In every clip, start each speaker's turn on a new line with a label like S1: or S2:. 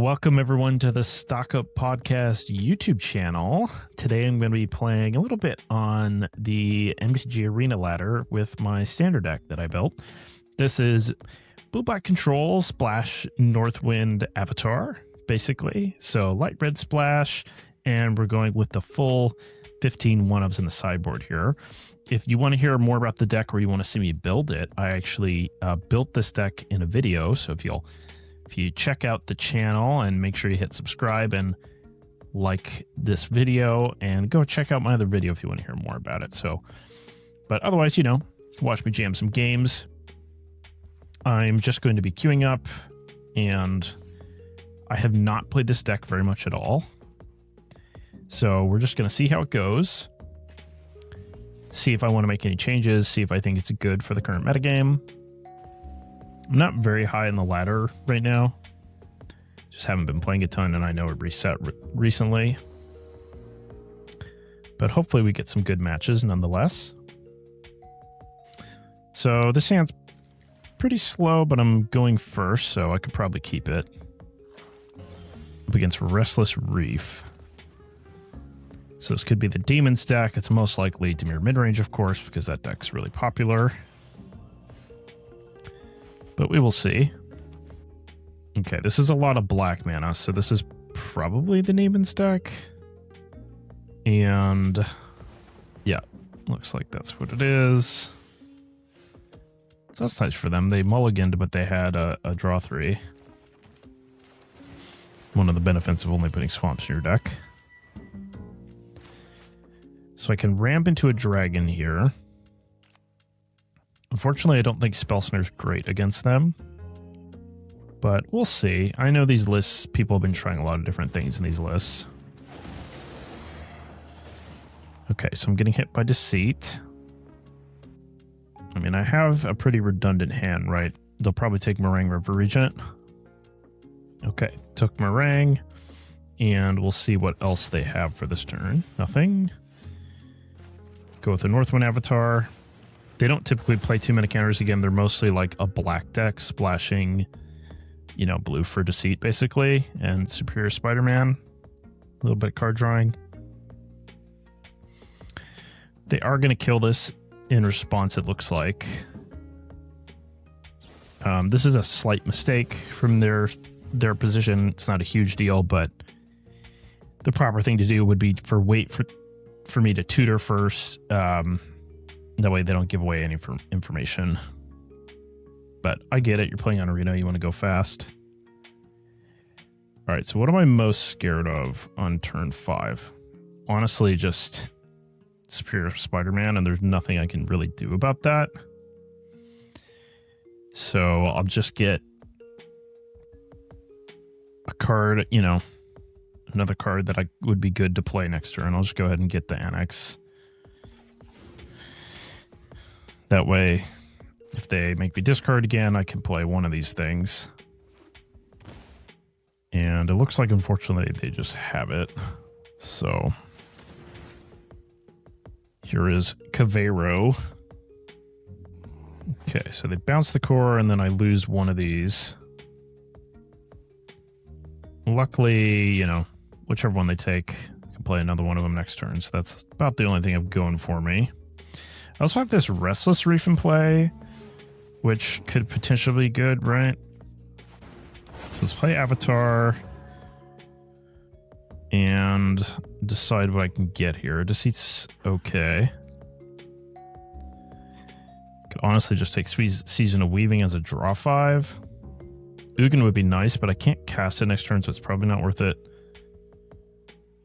S1: Welcome everyone to the Stock Up Podcast YouTube channel. Today I'm going to be playing a little bit on the MTG Arena ladder with my standard deck that I built. This is Blue Black Control Splash Northwind Avatar, basically. So light red splash, and we're going with the full 15 one-ups in the sideboard here. If you want to hear more about the deck or you want to see me build it, I actually built this deck in a video. So if you check out the channel and make sure you hit subscribe and like this video, and go check out my other video if you want to hear more about it. So, but otherwise, you can watch me jam some games. I'm just going to be queuing up, and I have not played this deck very much at all. So we're just going to see how it goes. See if I want to make any changes, see if I think it's good for the current metagame. I'm not very high in the ladder right now. Just haven't been playing a ton, and I know it reset recently. But hopefully we get some good matches nonetheless. So this hand's pretty slow, but I'm going first, so I could probably keep it. Up against Restless Reef. So this could be the Demon's deck. It's most likely Dimir Midrange, of course, because that deck's really popular. But we will see. Okay, this is a lot of black mana, so this is probably the Demon's deck. And yeah, looks like that's what it is. So that's nice for them. They mulliganed, but they had a draw 3. One of the benefits of only putting swamps in your deck. So I can ramp into a dragon here. Unfortunately, I don't think Spell Snare's great against them. But we'll see. I know these lists, people have been trying a lot of different things in these lists. Okay, so I'm getting hit by Deceit. I mean, I have a pretty redundant hand, right? They'll probably take Meringue River Regent. Okay, took Meringue. And we'll see what else they have for this turn. Nothing. Go with the Northwind Avatar. They don't typically play too many counters. Again, they're mostly like a black deck, splashing, blue for Deceit, basically, and Superior Spider-Man. A little bit of card drawing. They are going to kill this in response, it looks like. This is a slight mistake from their position. It's not a huge deal, but the proper thing to do would be wait for me to tutor first. That way they don't give away any information. But I get it. You're playing on Arena. You want to go fast. All right, so what am I most scared of on turn 5? Honestly, just Superior Spider-Man, and there's nothing I can really do about that. So I'll just get a card, another card that would be good to play next turn. I'll just go ahead and get the Annex. That way, if they make me discard again, I can play one of these things. And it looks like, unfortunately, they just have it. So, here is Cavero. Okay, so they bounce the core, and then I lose one of these. Luckily, whichever one they take, I can play another one of them next turn. So that's about the only thing I'm going for me. I also have this Restless Reef in play, which could potentially be good, right? So let's play Avatar and decide what I can get here. Deceit's okay. Could honestly just take Season of Weaving as a draw 5. Ugin would be nice, but I can't cast it next turn, so it's probably not worth it.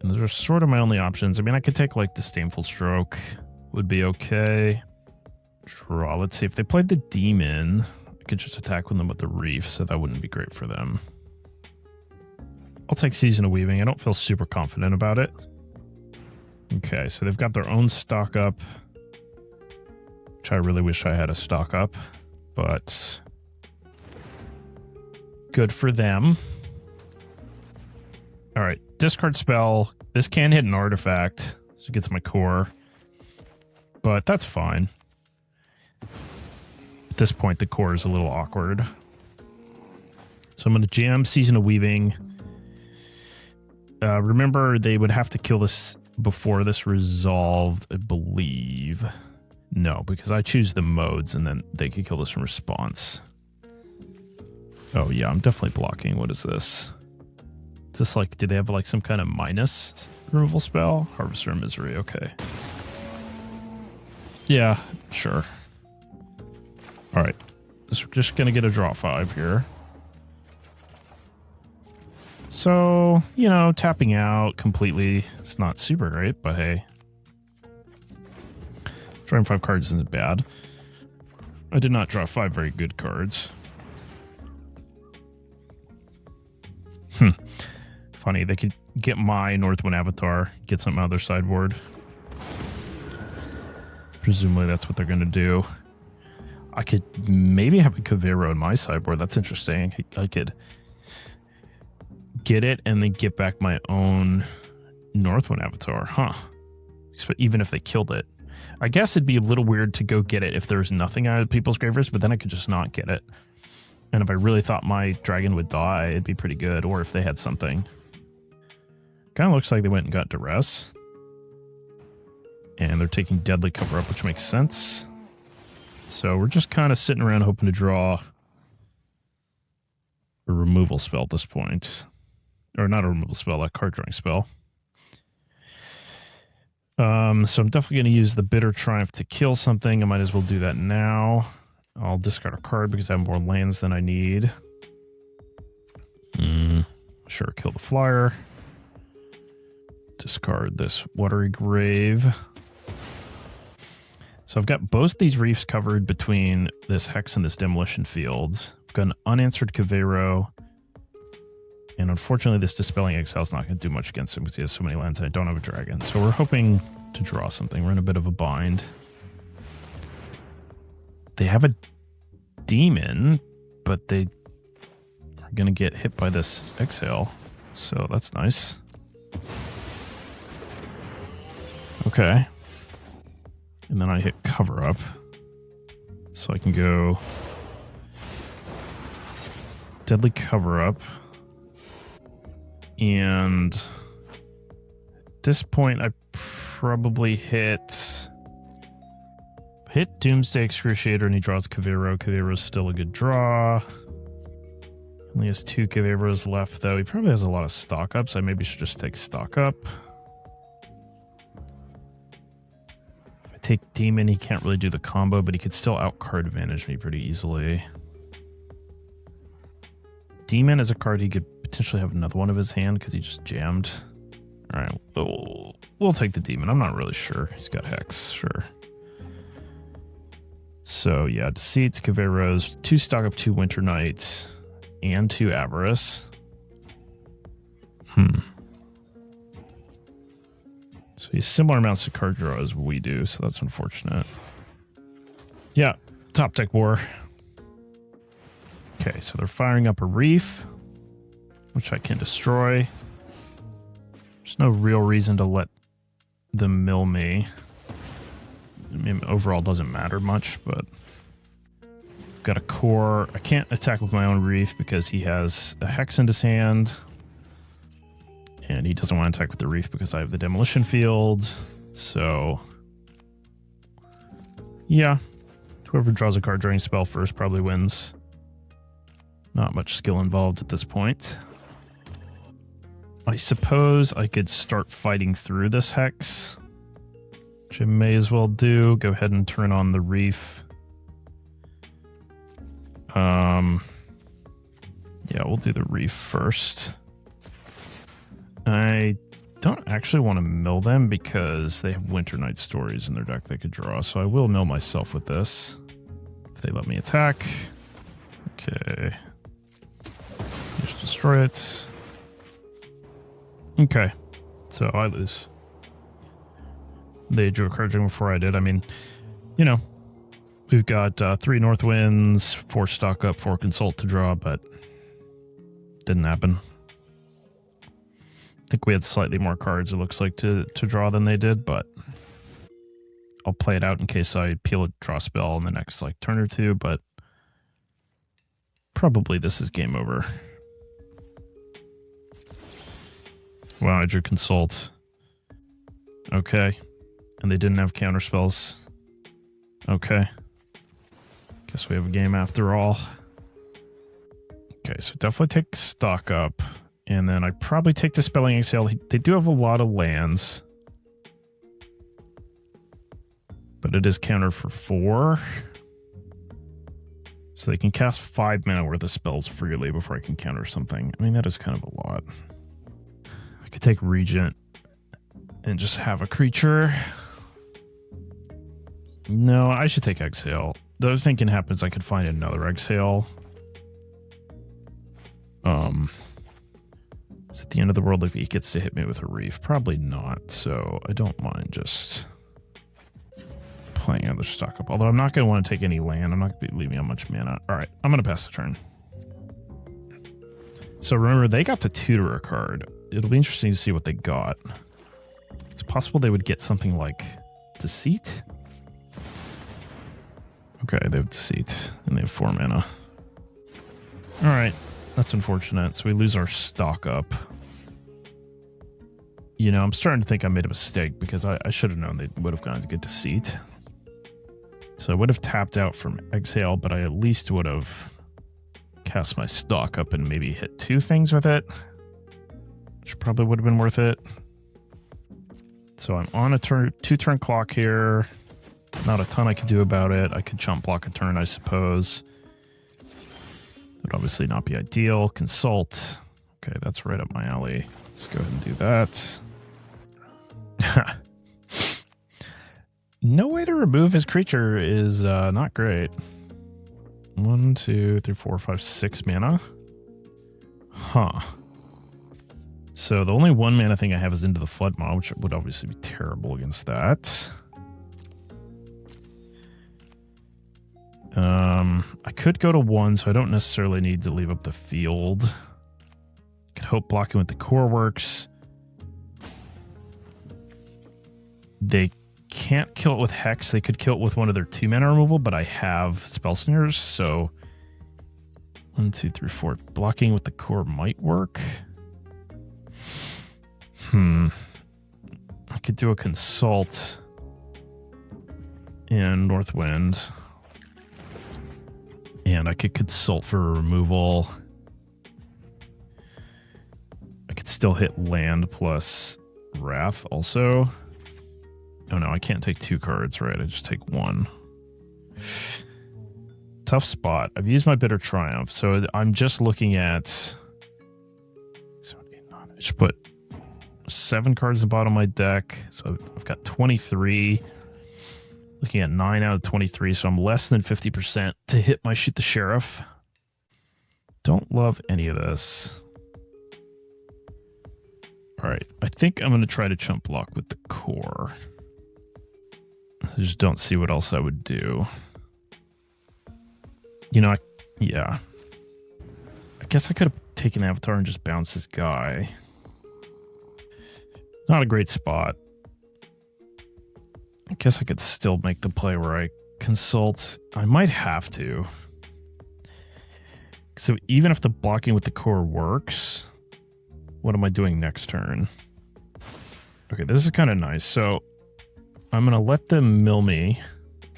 S1: And those are sort of my only options. I mean, I could take like Disdainful Stroke. Would be okay. Draw. Let's see. If they played the Demon, I could just attack with them with the Reef, so that wouldn't be great for them. I'll take Season of Weaving. I don't feel super confident about it. Okay, so they've got their own stock up, which I really wish I had a stock up, but good for them. All right, discard spell. This can hit an artifact, so it gets my core. But that's fine. At this point, the core is a little awkward. So I'm going to jam Season of Weaving. Remember, they would have to kill this before this resolved, I believe. No, because I choose the modes, and then they could kill this in response. Oh, yeah, I'm definitely blocking. What is this? Is this like, do they have like some kind of minus removal spell? Harvester of Misery, okay. Yeah, sure. All right, so we're just gonna get a draw 5 here. So, you know, tapping out completely is not super great, but hey. Drawing 5 cards isn't bad. I did not draw 5 very good cards. Funny, they could get my Northwind Avatar, get something out of their sideboard. Presumably that's what they're going to do. I could maybe have a Kavero in my sideboard. That's interesting. I could get it and then get back my own Northwind Avatar. Huh. Even if they killed it. I guess it'd be a little weird to go get it if there's nothing out of people's graveyards, but then I could just not get it. And if I really thought my dragon would die, it'd be pretty good. Or if they had something. Kind of looks like they went and got Duress. And they're taking Deadly Cover Up, which makes sense. So we're just kind of sitting around hoping to draw a removal spell at this point. Or not a removal spell, a card drawing spell. So I'm definitely going to use the Bitter Triumph to kill something. I might as well do that now. I'll discard a card because I have more lands than I need. Sure, kill the flyer. Discard this Watery Grave. So I've got both these reefs covered between this Hex and this Demolition Field. I've got an unanswered Kavero. And unfortunately, this Dispelling Exile is not going to do much against him because he has so many lands and I don't have a dragon. So we're hoping to draw something. We're in a bit of a bind. They have a demon, but they are going to get hit by this Exile. So that's nice. Okay. And then I hit Cover Up. So I can go Deadly Cover Up. And at this point, I probably hit Doomsday Excruciator and he draws Kavero. Kavero's still a good draw. Only has 2 Kaveros left, though. He probably has a lot of stock ups. I maybe should just take stock up. If I take Demon, he can't really do the combo, but he could still outcard advantage me pretty easily. Demon is a card he could potentially have another one of his hand because he just jammed. All right, we'll take the Demon. I'm not really sure. He's got Hex, sure. So yeah, Deceits, Kaveros, 2 stock up, 2 Winter Knights, and 2 Avarice. So he's similar amounts of card draw as we do, so that's unfortunate. Yeah, top deck war. Okay, so they're firing up a Reef, which I can destroy. There's no real reason to let them mill me. I mean, overall doesn't matter much, but got a core. I can't attack with my own Reef because he has a Hex in his hand. And he doesn't want to attack with the Reef because I have the Demolition Field. So, yeah. Whoever draws a card drawing spell first probably wins. Not much skill involved at this point. I suppose I could start fighting through this Hex, which I may as well do. Go ahead and turn on the Reef. Yeah, we'll do the Reef first. I don't actually want to mill them because they have Winter Night Stories in their deck they could draw, so I will mill myself with this if they let me attack. Okay. Just destroy it. Okay. So I lose. They drew a card before I did. I mean, you know, we've got 3 Northwinds, 4 stock up, 4 consult to draw, but didn't happen. I think we had slightly more cards, it looks like, to draw than they did, but I'll play it out in case I peel a draw spell in the next like turn or two, but probably this is game over. Wow, I drew Consult. Okay. And they didn't have counter spells. Okay. Guess we have a game after all. Okay, so definitely take stock up. And then I probably take the Spelling Exhale. They do have a lot of lands. But it is countered for 4. So they can cast 5 mana worth of spells freely before I can counter something. I mean, that is kind of a lot. I could take Regent and just have a creature. No, I should take Exhale. The other thing can happen is I could find another Exhale. Is at the end of the world if he gets to hit me with a Reef? Probably not, so I don't mind just playing other stock up. Although I'm not going to want to take any land. I'm not going to be leaving on much mana. All right, I'm going to pass the turn. So remember, they got to tutor a card. It'll be interesting to see what they got. It's possible they would get something like Deceit. Okay, they have Deceit, and they have 4 mana. All right, that's unfortunate. So we lose our stock up. You know, I'm starting to think I made a mistake because I should have known they would have gone to get Deceit. So I would have tapped out from Exhale, but I at least would have cast my stock up and maybe hit 2 things with it, which probably would have been worth it. So I'm on a 2-turn clock here. Not a ton I could do about it. I could chump block a turn, I suppose. Would obviously not be ideal. Consult. Okay, that's right up my alley. Let's go ahead and do that. No way to remove his creature is not great. 1, 2, 3, 4, 5, 6 mana. Huh. So the only 1 mana thing I have is Into the Flood Maw, which would obviously be terrible against that. I could go to 1, so I don't necessarily need to leave up the field. Could hope blocking with the core works. They can't kill it with Hex. They could kill it with one of their 2 mana removal, but I have Spell Slingers, so 1, 2, 3, 4. Blocking with the core might work. I could do a Consult in Northwind. And I could Consult for removal. I could still hit land plus Wrath also. Oh no, I can't take 2 cards, right? I just take 1. Tough spot. I've used my Bitter Triumph, so I'm just looking at... I should put 7 cards at the bottom of my deck. So I've got 23. Looking at 9 out of 23, so I'm less than 50% to hit my Shoot the Sheriff. Don't love any of this. All right, I think I'm going to try to chump block with the core. I just don't see what else I would do. You know, yeah. I guess I could have taken Avatar and just bounced this guy. Not a great spot. I guess I could still make the play where I Consult. I might have to. So even if the blocking with the core works, what am I doing next turn? Okay, this is kind of nice. So I'm going to let them mill me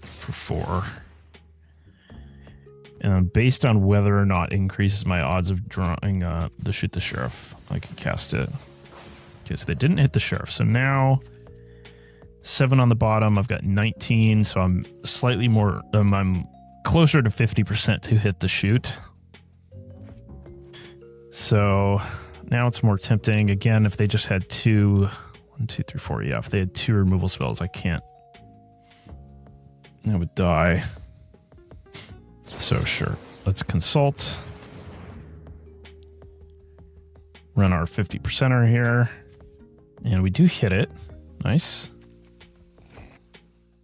S1: for 4. And based on whether or not it increases my odds of drawing the Shoot the Sheriff, I can cast it. Okay, so they didn't hit the Sheriff. So now 7 on the bottom. I've got 19, so I'm slightly more... I'm closer to 50% to hit the shoot. So now it's more tempting. Again, if they just had 2... 1, 2, 3, 4. Yeah, if they had 2 removal spells, I can't... I would die. So sure. Let's Consult. Run our 50%er here. And we do hit it. Nice.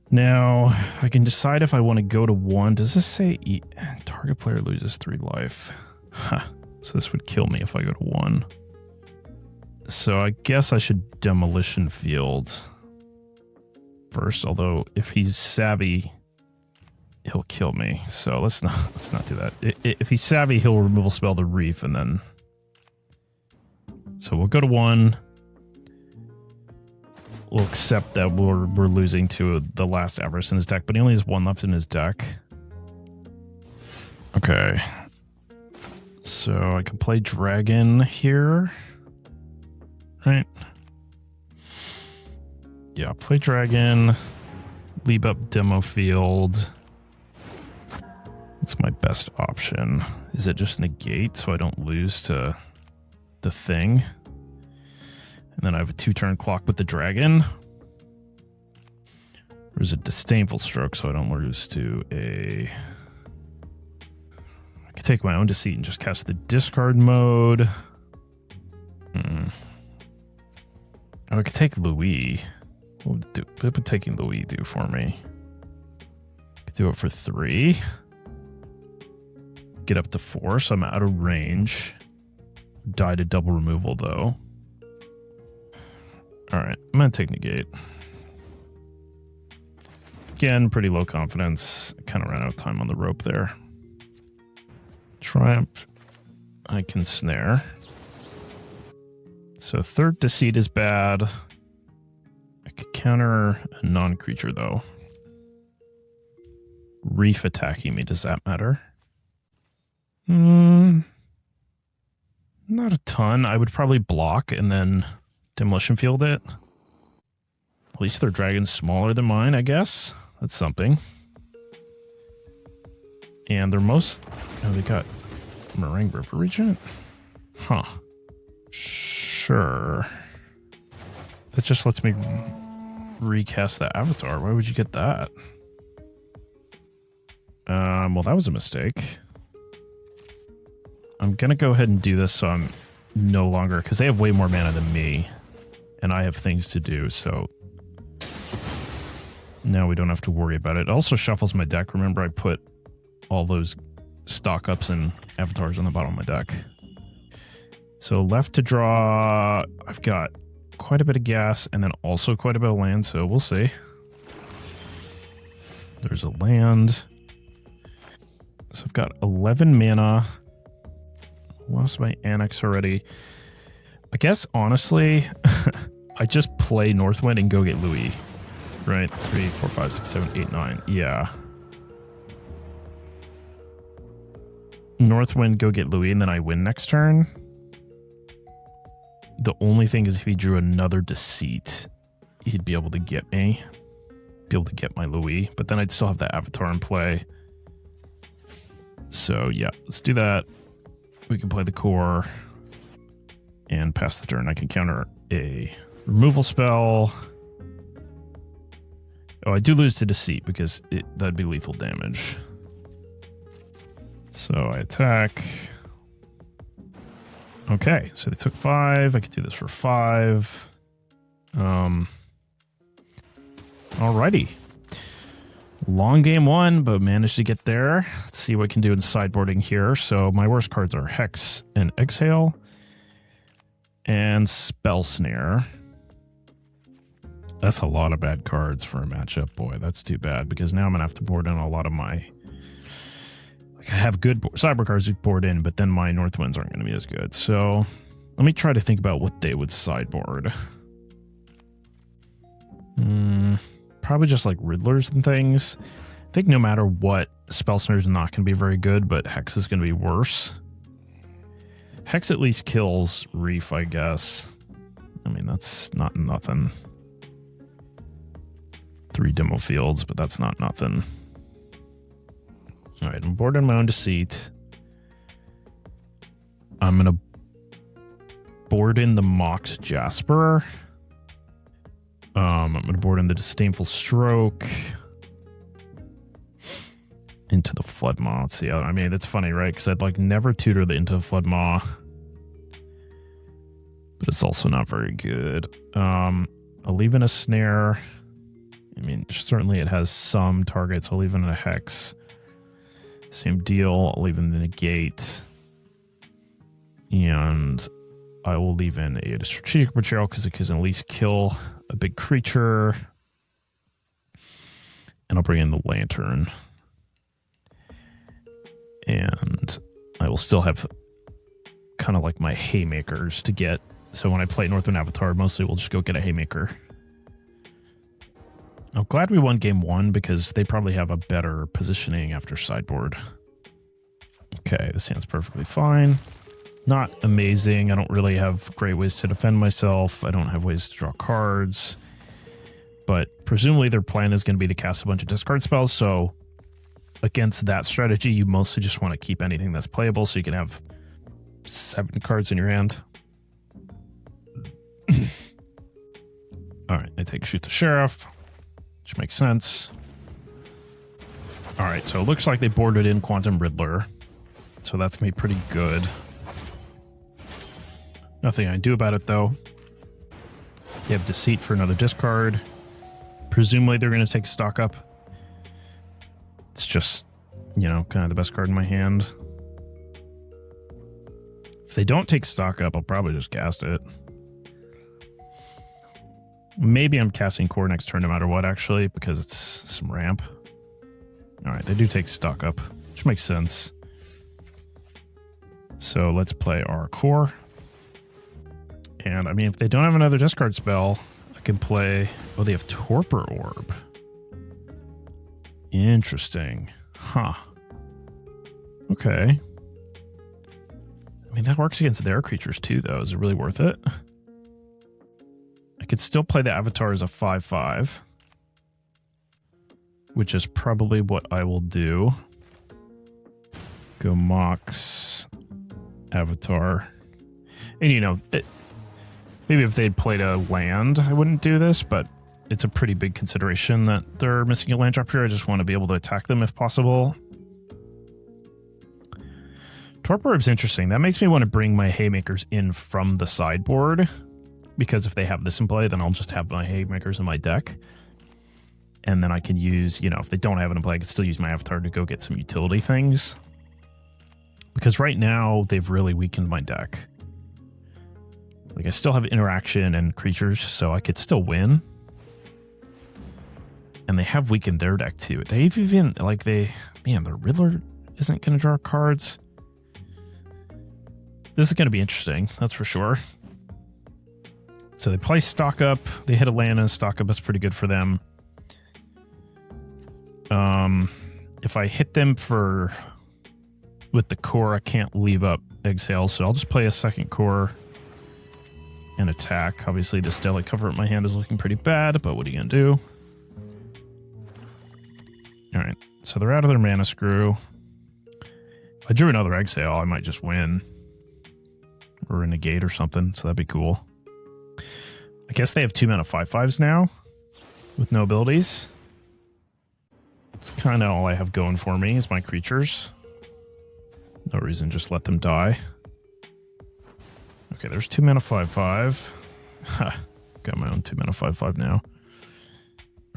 S1: Now, I can decide if I want to go to 1. Does this say target player loses 3 life? Huh. So this would kill me if I go to 1. So I guess I should Demolition Field first, although if he's savvy, he'll kill me. So let's not do that. If he's savvy, he'll removal spell the Reef and then... So we'll go to 1. we'll accept that we're losing to the last Avarice in his deck, but he only has one left in his deck. Okay. So I can play Dragon here. Right. Yeah, play Dragon. Leave up Demo Field. That's my best option. Is it just negate so I don't lose to the thing? And then I have a 2-turn clock with the Dragon. Or is it Disdainful Stroke so I don't lose to a... I could take my own Deceit and just cast the discard mode. I could take Louis. What would taking Louis do for me? Could do it for 3. Get up to 4, so I'm out of range. Die to double removal, though. Alright, I'm going to take Negate. Again, pretty low confidence. Kind of ran out of time on the rope there. Triumph. I can snare. So 3rd Deceit is bad. I could counter a non-creature, though. Reef attacking me, does that matter? Not a ton. I would probably block and then Demolition Field it. At least their dragon's smaller than mine, I guess. That's something. And they're most... Oh, they got Meringue River Regent? Huh. Sure. That just lets me recast that avatar. Why would you get that? Well, that was a mistake. I'm going to go ahead and do this so I'm no longer... Because they have way more mana than me. And I have things to do, so... Now we don't have to worry about it. It also shuffles my deck. Remember, I put all those stock ups and avatars on the bottom of my deck. So left to draw... I've got quite a bit of gas and then also quite a bit of land, so we'll see. There's a land. So I've got 11 mana. Lost my Annex already. I guess, honestly, I just play Northwind and go get Louis. Right? 3, 4, 5, 6, 7, 8, 9. Yeah. Northwind, go get Louis, and then I win next turn. The only thing is if he drew another Deceit, he'd be able to get me. Be able to get my Louis. But then I'd still have the Avatar in play. So, yeah. Let's do that. We can play the core and pass the turn. I can counter a removal spell. Oh, I do lose to Deceit because that'd be lethal damage. So I attack. Okay, so they took 5. I could do this for 5. Alrighty. Long game 1, but managed to get there. Let's see what I can do in sideboarding here. So my worst cards are Hex and Exhale and Spell Snare. That's a lot of bad cards for a matchup. Boy, that's too bad because now I'm going to have to board in a lot of my... Like I have good sideboard cards to board in, but then my Northwinds aren't going to be as good. So let me try to think about what they would sideboard. Probably just like Riddlers and things. I think no matter what, Spell Snare is not going to be very good, but Hex is going to be worse. Hex at least kills Reef, I guess. I mean, that's not nothing. 3 demo fields, but that's not nothing. All right, I'm boarding my own Deceit. I'm going to board in the Mox Jasper. I'm going to board in the Disdainful Stroke into the Flood Maw. Let's see. I mean, it's funny, right? Because I'd like never tutor the into the Flood Maw, but it's also not very good. I'll leave in a Snare. I mean, certainly it has some targets. I'll leave in a Hex. Same deal. I'll leave in the Negate. And I will leave in a Strategic Betrayal because it can at least kill a big creature. And I'll bring in the Lantern. And I will still have kind of like my Haymakers to get. So when I play Northwind Avatar, mostly we'll just go get a Haymaker. I'm glad we won game 1 because they probably have a better positioning after sideboard. Okay, this hand's perfectly fine. Not amazing. I don't really have great ways to defend myself. I don't have ways to draw cards. But presumably their plan is going to be to cast a bunch of discard spells, so against that strategy, you mostly just want to keep anything that's playable so you can have 7 cards in your hand. Alright, they take Shoot the Sheriff, which makes sense. Alright, so it looks like they boarded in Quantum Riddler, so that's going to be pretty good. Nothing I can do about it, though. They have Deceit for another discard. Presumably they're going to take Stock Up. It's just, you know, kind of the best card in my hand. If they don't take Stock Up, I'll probably just cast it. Maybe I'm casting Core next turn no matter what, actually, because it's some ramp. Alright, they do take Stock Up, which makes sense. So let's play our Core. And, I mean, if they don't have another discard spell, I can play... Oh, they have Torpor Orb. Interesting. Huh. Okay. I mean, that works against their creatures, too, though. Is it really worth it? I could still play the Avatar as a 5/5. Which is probably what I will do. Go Mox... Avatar. And, you know... Maybe if they'd played a land, I wouldn't do this, but it's a pretty big consideration that they're missing a land drop here. I just want to be able to attack them if possible. Torpor Orb's interesting. That makes me want to bring my Haymakers in from the sideboard, because if they have this in play, then I'll just have my Haymakers in my deck. And then I can use, you know, if they don't have it in play, I can still use my Avatar to go get some utility things. Because right now, they've really weakened my deck. Like, I still have interaction and creatures, so I could still win. And they have weakened their deck, too. They've even, like, man, the Riddler isn't going to draw cards. This is going to be interesting, that's for sure. So they play Stock Up. They hit a land and Stock Up. That's pretty good for them. If I hit them with the Core, I can't leave up Exhale, so I'll just play a second Core and attack. Obviously, this Deadly Cover at my hand is looking pretty bad, but what are you going to do? Alright, so they're out of their Mana Screw. If I drew another Exhale, I might just win. Or a Negate or something, so that'd be cool. I guess they have 2 mana 5/5s now, with no abilities. That's kind of all I have going for me, is my creatures. No reason, just let them die. Okay, there's 2 mana 5/5. Ha, got my own 2 mana 5/5 now.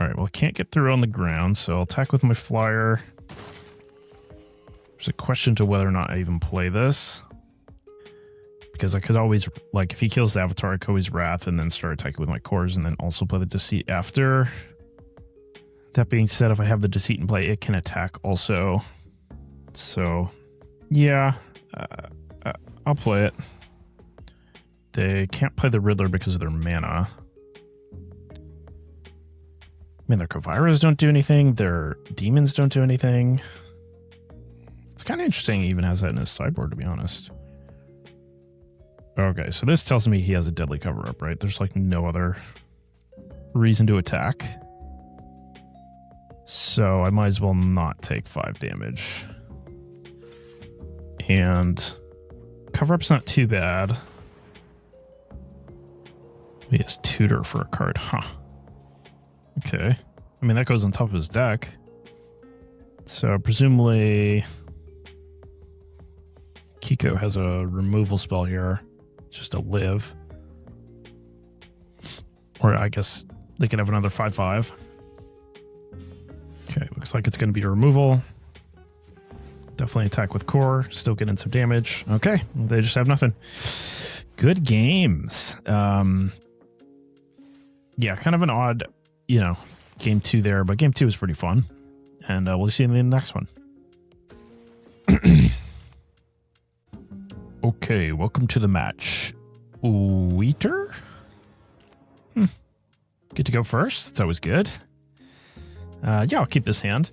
S1: Alright, well, I can't get through on the ground, so I'll attack with my flyer. There's a question to whether or not I even play this. Because I could always, like, if he kills the Avatar, I could always Wrath and then start attacking with my cores and then also play the Deceit after. That being said, if I have the Deceit in play, it can attack also. So, yeah, I'll play it. They can't play the Riddler because of their mana. I mean, their Kaviras don't do anything. Their Demons don't do anything. It's kind of interesting he even has that in his sideboard, to be honest. Okay, so this tells me he has a Deadly Cover-Up, right? There's, like, no other reason to attack. So I might as well not take 5 damage. And Cover-Up's not too bad. He has Tutor for a card, huh? Okay. I mean, that goes on top of his deck. So presumably Kiko has a removal spell here. Just a live. Or I guess they could have another 5/5. Okay, looks like it's going to be a removal. Definitely attack with Core. Still getting some damage. Okay, they just have nothing. Good games. Yeah, kind of an odd, you know, game 2 there, but game 2 was pretty fun. And we'll see you in the next one. Okay, welcome to the match. Weeter? Get to go first. That's always good. Yeah, I'll keep this hand.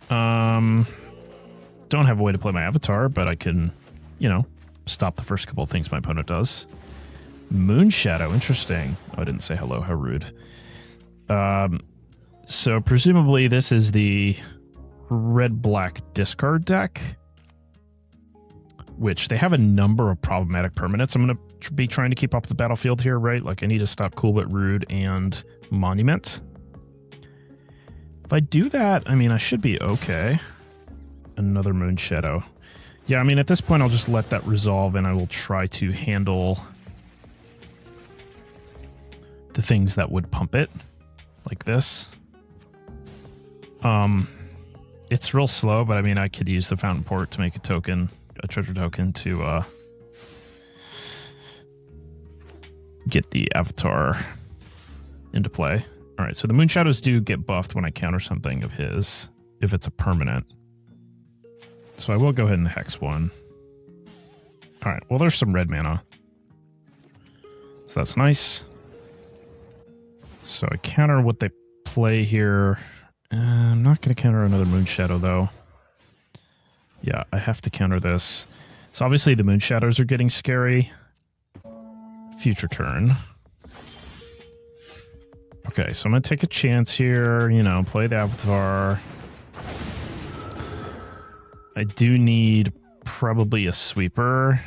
S1: Don't have a way to play my avatar, but I can, you know, stop the first couple of things my opponent does. Moon Shadow, interesting. Oh, I didn't say hello, how rude. So presumably this is the red-black discard deck, which they have a number of problematic permanents. I'm going to be trying to keep up the battlefield here, right? Like I need to stop Cool But Rude and Monument. If I do that, I mean, I should be okay. Another Moon Shadow. Yeah, I mean, at this point, I'll just let that resolve, and I will try to handle the things that would pump it, like this. It's real slow, but I mean, I could use the Fountain Port to make a token, a treasure token, to get the avatar into play. All right, so the Moon Shadows do get buffed when I counter something of his, if it's a permanent. So I will go ahead and hex one. All right, well, there's some red mana. So that's nice. So I counter what they play here. I'm not going to counter another Moon Shadow, though. Yeah, I have to counter this. So obviously the Moon Shadows are getting scary. Future turn. Okay, so I'm going to take a chance here, you know, play the avatar. I do need probably a sweeper.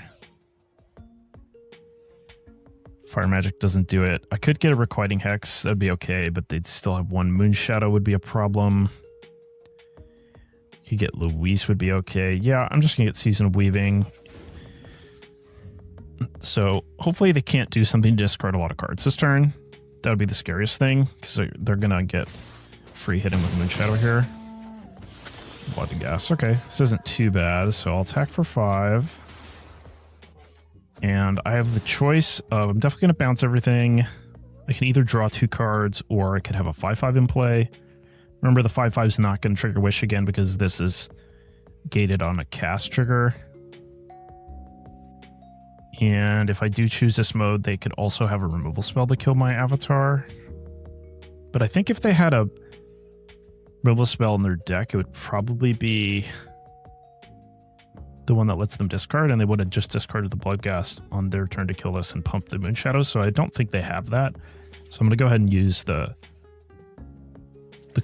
S1: Fire Magic doesn't do it. I could get a Requiting Hex. That'd be okay, but they'd still have one. Moon Shadow would be a problem. Could get Luis would be okay. Yeah, I'm just going to get Season of Weaving. So hopefully they can't do something to discard a lot of cards this turn. That would be the scariest thing, because they're going to get free hitting with Moon Shadow here. Blood and Gas. Okay, this isn't too bad, so I'll attack for 5. And I have the choice of, I'm definitely going to bounce everything. I can either draw 2 cards, or I could have a 5/5 in play. Remember, the 5/5 is not going to trigger Wish again, because this is gated on a cast trigger. And if I do choose this mode, they could also have a removal spell to kill my avatar. But I think if they had a removal spell in their deck, it would probably be the one that lets them discard, and they would have just discarded the Bloodghast on their turn to kill this and pump the Moon Shadows, so I don't think they have that. So I'm going to go ahead and use the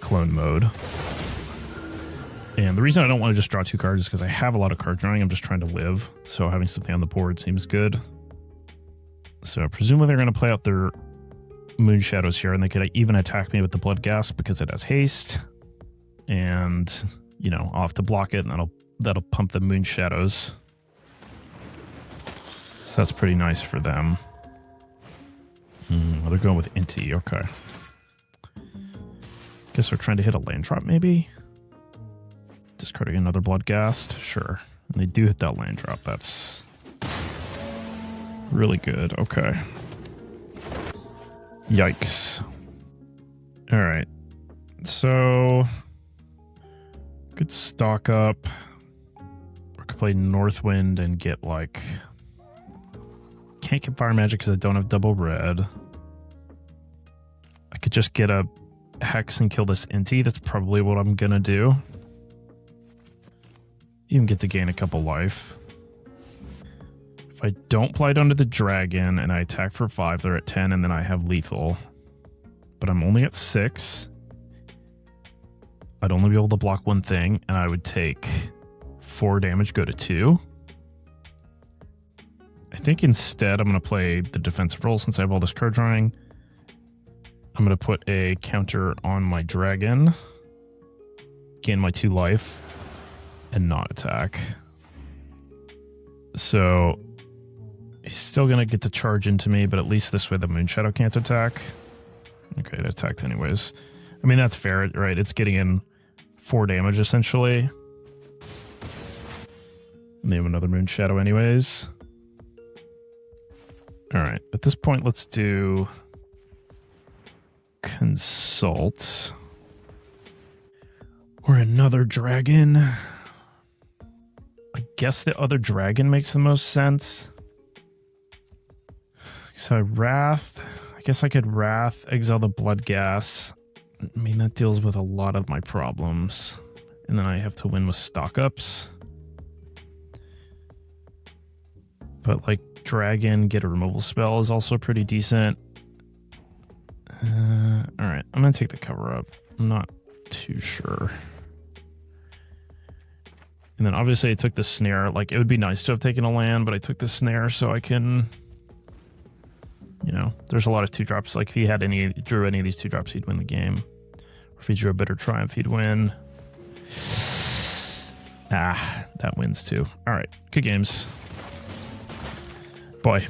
S1: clone mode. And the reason I don't want to just draw 2 cards is because I have a lot of card drawing. I'm just trying to live, so having something on the board seems good. So presumably they're going to play out their Moon Shadows here, and they could even attack me with the Bloodghast because it has haste. And, you know, I'll have to block it, and that'll pump the Moon Shadows. So that's pretty nice for them. Well, they're going with Inti, okay. Guess they're trying to hit a land drop, maybe? Discarding another Bloodghast, sure. And they do hit that land drop, that's really good, okay. Yikes. Alright. So could stock up. Or could play Northwind and get like... Can't get Fire Magic because I don't have double red. I could just get a Hex and kill this Inti. That's probably what I'm gonna do. Even get to gain a couple life. If I don't Blight Under the Dragon and I attack for 5, they're at 10, and then I have lethal. But I'm only at 6. I'd only be able to block one thing, and I would take 4 damage, go to 2. I think instead I'm going to play the defensive role since I have all this card drawing. I'm going to put a counter on my dragon, gain my 2 life, and not attack. So he's still going to get to charge into me, but at least this way the Moon Shadow can't attack. Okay, it attacked anyways. I mean, that's fair, right? It's getting in 4 damage, essentially. And they have another Moon Shadow anyways. Alright, at this point, let's do Consult. Or another dragon. I guess the other dragon makes the most sense. So Wrath. I guess I could Wrath, exile the Bloodghast, I mean, that deals with a lot of my problems. And then I have to win with stock ups. But like Dragon, get a removal spell is also pretty decent. Alright, I'm going to take the cover up. I'm not too sure. And then obviously I took the snare. Like, it would be nice to have taken a land, but I took the snare so I can... You know, there's a lot of 2-drops. Like, if he had drew any of these 2-drops, he'd win the game. Or if he drew a Bitter Triumph, he'd win. Ah, that wins too. Alright, good games. Boy,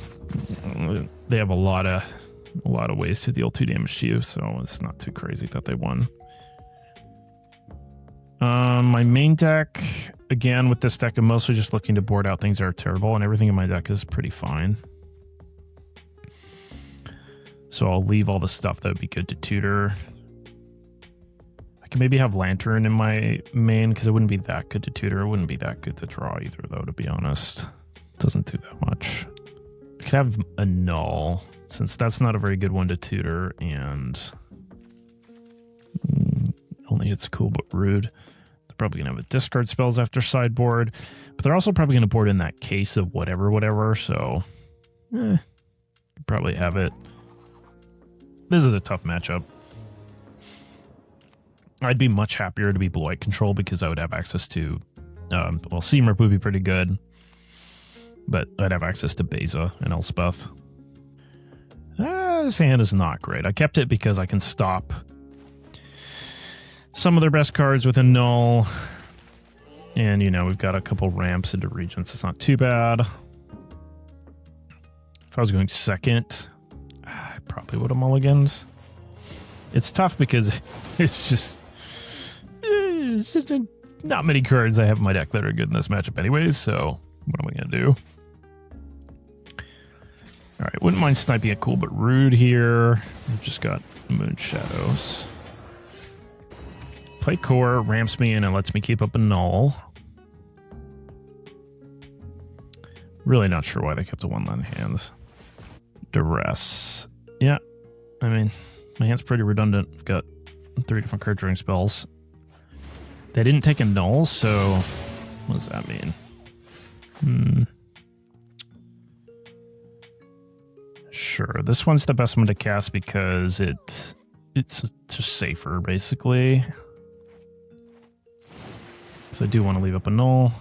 S1: they have a lot of ways to deal 2 damage to you, so it's not too crazy that they won. My main deck, again, with this deck, I'm mostly just looking to board out things that are terrible, and everything in my deck is pretty fine. So I'll leave all the stuff that would be good to tutor. I can maybe have Lantern in my main, because it wouldn't be that good to tutor. It wouldn't be that good to draw either, though, to be honest. It doesn't do that much. I could have a Null, since that's not a very good one to tutor, and only it's cool but rude. They're probably going to have a discard spells after sideboard, but they're also probably going to board in that case of whatever, so probably have it. This is a tough matchup. I'd be much happier to be blue-white control because I would have access to, well, Seamrip would be pretty good, but I'd have access to Beza and Elspeth. This hand is not great. I kept it because I can stop some of their best cards with a Null, and, you know, we've got a couple ramps into Regents. It's not too bad. If I was going second, I probably would have mulliganed. It's tough because it's just not many cards I have in my deck that are good in this matchup anyways, so what am I going to do? Alright, wouldn't mind sniping a cool but rude here. We've just got Moon Shadows. Play Core, ramps me in and lets me keep up a Null. Really not sure why they kept a 1-land hand. Duress. Yeah, I mean, my hand's pretty redundant. I've got 3 different card drawing spells. They didn't take a Null, so what does that mean? Sure, this one's the best one to cast because it's just safer, basically. So I do want to leave up a Null.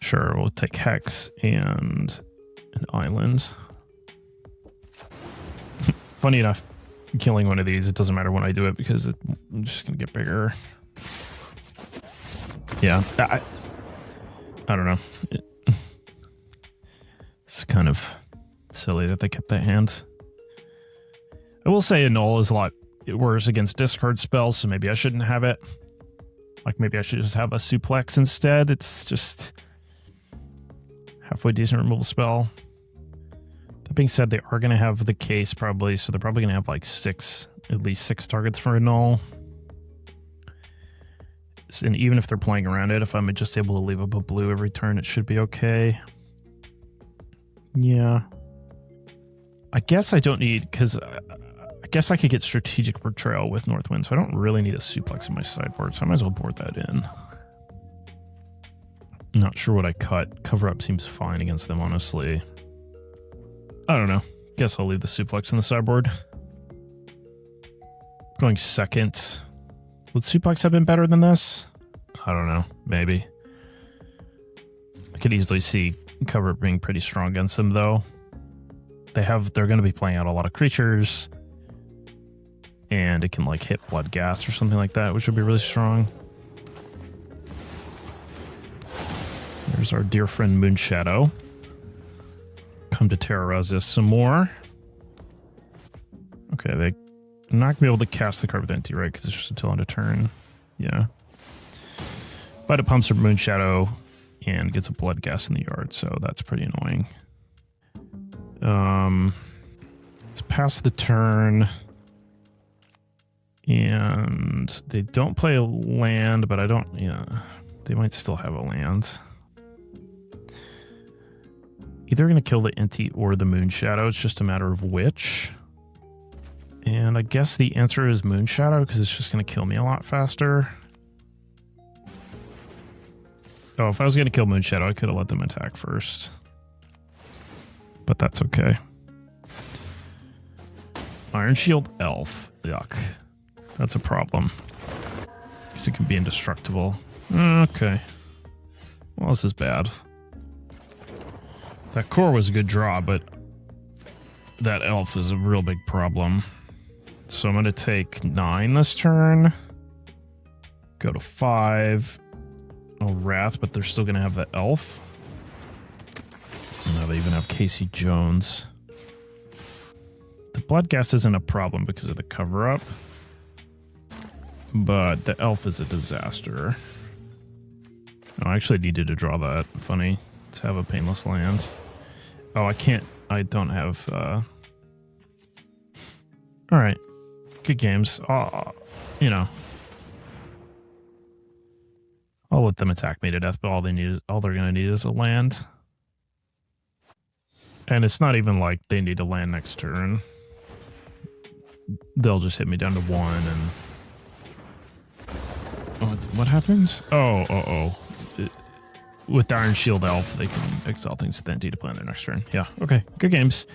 S1: Sure, we'll take Hex and an Island. Funny enough, killing one of these, it doesn't matter when I do it because I'm just going to get bigger. Yeah, I don't know. It's kind of silly that they kept that hand. I will say a Null is a lot worse against discard spells, so maybe I shouldn't have it. Like, maybe I should just have a Suplex instead. It's just halfway decent removal spell. That being said, they are going to have the case probably, so they're probably going to have like at least six targets for a Null. And even if they're playing around it, if I'm just able to leave up a blue every turn, it should be okay. Yeah. I guess I don't need, because I guess I could get Strategic Portrayal with Northwind, so I don't really need a Suplex in my sideboard, so I might as well board that in. Not sure what I cut. Cover Up seems fine against them, honestly. I don't know. Guess I'll leave the Suplex in the sideboard. Going second. Would Suplex have been better than this? I don't know. Maybe. I could easily see Cover Up being pretty strong against them, though. They're going to be playing out a lot of creatures. And it can, like, hit Blood Gas or something like that, which would be really strong. There's our dear friend Moon Shadow. Come to terrorize us some more. Okay, they're not going to be able to cast the card with Entity, right? Because it's just until end of turn. Yeah. But it pumps her Moon Shadow and gets a Blood Gas in the yard, so that's pretty annoying. It's past the turn. And they don't play a land, but I don't... Yeah, they might still have a land. Either going to kill the Inti or the Moon Shadow. It's just a matter of which. And And I guess the answer is Moonshadow, because it's just going to kill me a lot faster. Oh, if I was going to kill Moonshadow, I could have let them attack first. But that's okay. Iron Shield Elf. Yuck. That's a problem. Because it can be indestructible. Okay. Well, this is bad. That core was a good draw, but that elf is a real big problem. So I'm going to take 9 this turn. Go to 5. Oh, Wrath, but they're still going to have the elf. Now they even have Casey Jones. The Bloodghast isn't a problem because of the cover-up. But the elf is a disaster. Oh, I actually needed to draw that. Funny. To have a Painless Land. Oh, I can't. I don't have... Alright. Good games. You know. I'll let them attack me to death, but all they're going to need is a land. And it's not even like they need to land next turn. They'll just hit me down to 1 and... Oh, what happens? Oh. With Iron Shield Elf, they can exile things with NT to plan their next turn. Yeah, okay. Good games.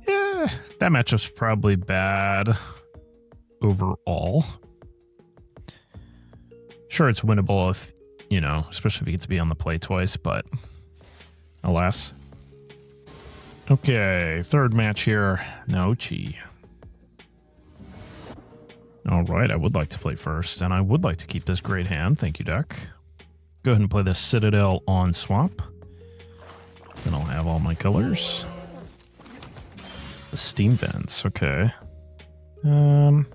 S1: Yeah, that matchup's probably bad overall. Sure, it's winnable if, you know, especially if he gets to be on the play twice, but alas. Okay, third match here. Nochi. All right, I would like to play first, and I would like to keep this great hand. Thank you, deck. Go ahead and play the Citadel on swap. Then I'll have all my colors. The Steam Vents, okay. Can't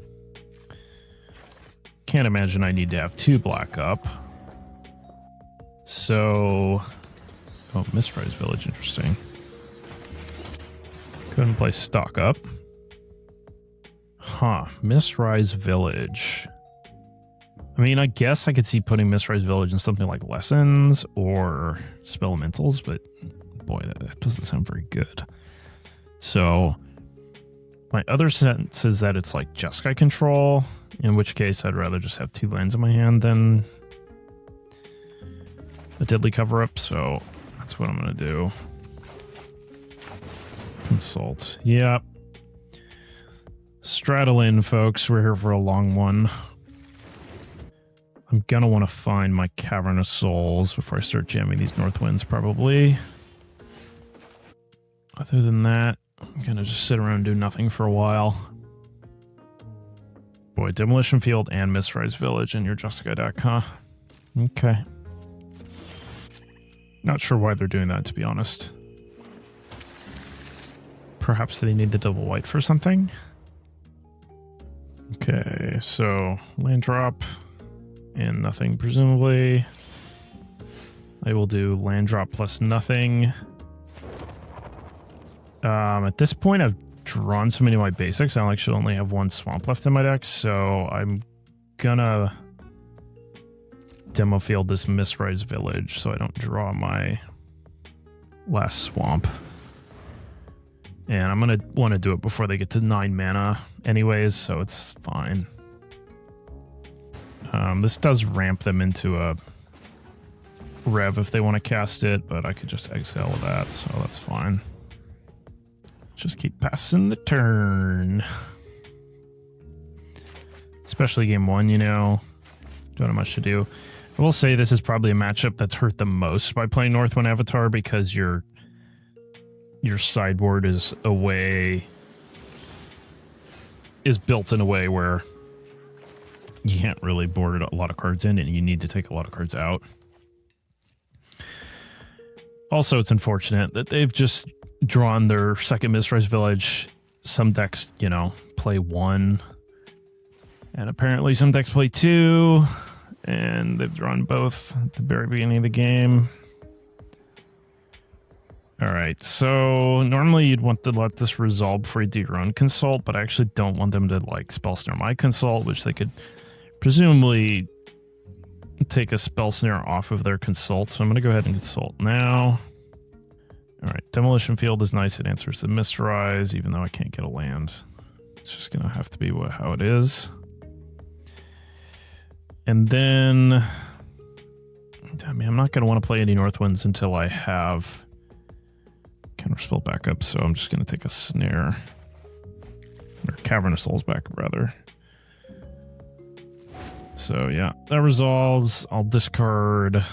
S1: imagine I need to have 2 black up. So... Oh, Mistrise Village, interesting. Go ahead and play stock up. Huh, Mistrise Village. I mean, I guess I could see putting Mistrise Village in something like Lessons or Spelementals, but boy, that doesn't sound very good. So, my other sense is that it's like Jeskai control, in which case I'd rather just have 2 lands in my hand than a Deadly Cover-Up, so that's what I'm going to do. Consult. Yep. Straddle in, folks. We're here for a long one. I'm going to want to find my Cavern of Souls before I start jamming these North Winds, probably. Other than that, I'm going to just sit around and do nothing for a while. Boy, Demolition Field and Mistrise Village in your Jessica deck, huh? Okay. Not sure why they're doing that, to be honest. Perhaps they need the double white for something? Okay, so land drop and nothing, presumably. I will do land drop plus nothing. At this point, I've drawn so many of my basics. I actually only have 1 swamp left in my deck, so I'm gonna demo field this Mistrise Village so I don't draw my last swamp. And I'm going to want to do it before they get to 9 mana anyways, so it's fine. This does ramp them into a Rev if they want to cast it, but I could just exile that, so that's fine. Just keep passing the turn. Especially game 1, you know. Don't have much to do. I will say this is probably a matchup that's hurt the most by playing Northwind Avatar because your sideboard is built in a way where you can't really board a lot of cards in and you need to take a lot of cards out. Also, it's unfortunate that they've just drawn their second Mistrise Village. Some decks, you know, play 1. And apparently some decks play 2. And they've drawn both at the very beginning of the game. Alright, so normally you'd want to let this resolve before you do your own consult, but I actually don't want them to, like, spell snare my consult, which they could presumably take a spell snare off of their consult, so I'm going to go ahead and consult now. All right, Demolition Field is nice. It answers the Misterize, even though I can't get a land. It's just going to have to be how it is. And then, I mean, I'm not going to want to play any Northwinds until I have Counterspell backup, so I'm just going to take a Snare. Or Cavern of Souls backup, rather. So, yeah, that resolves. I'll discard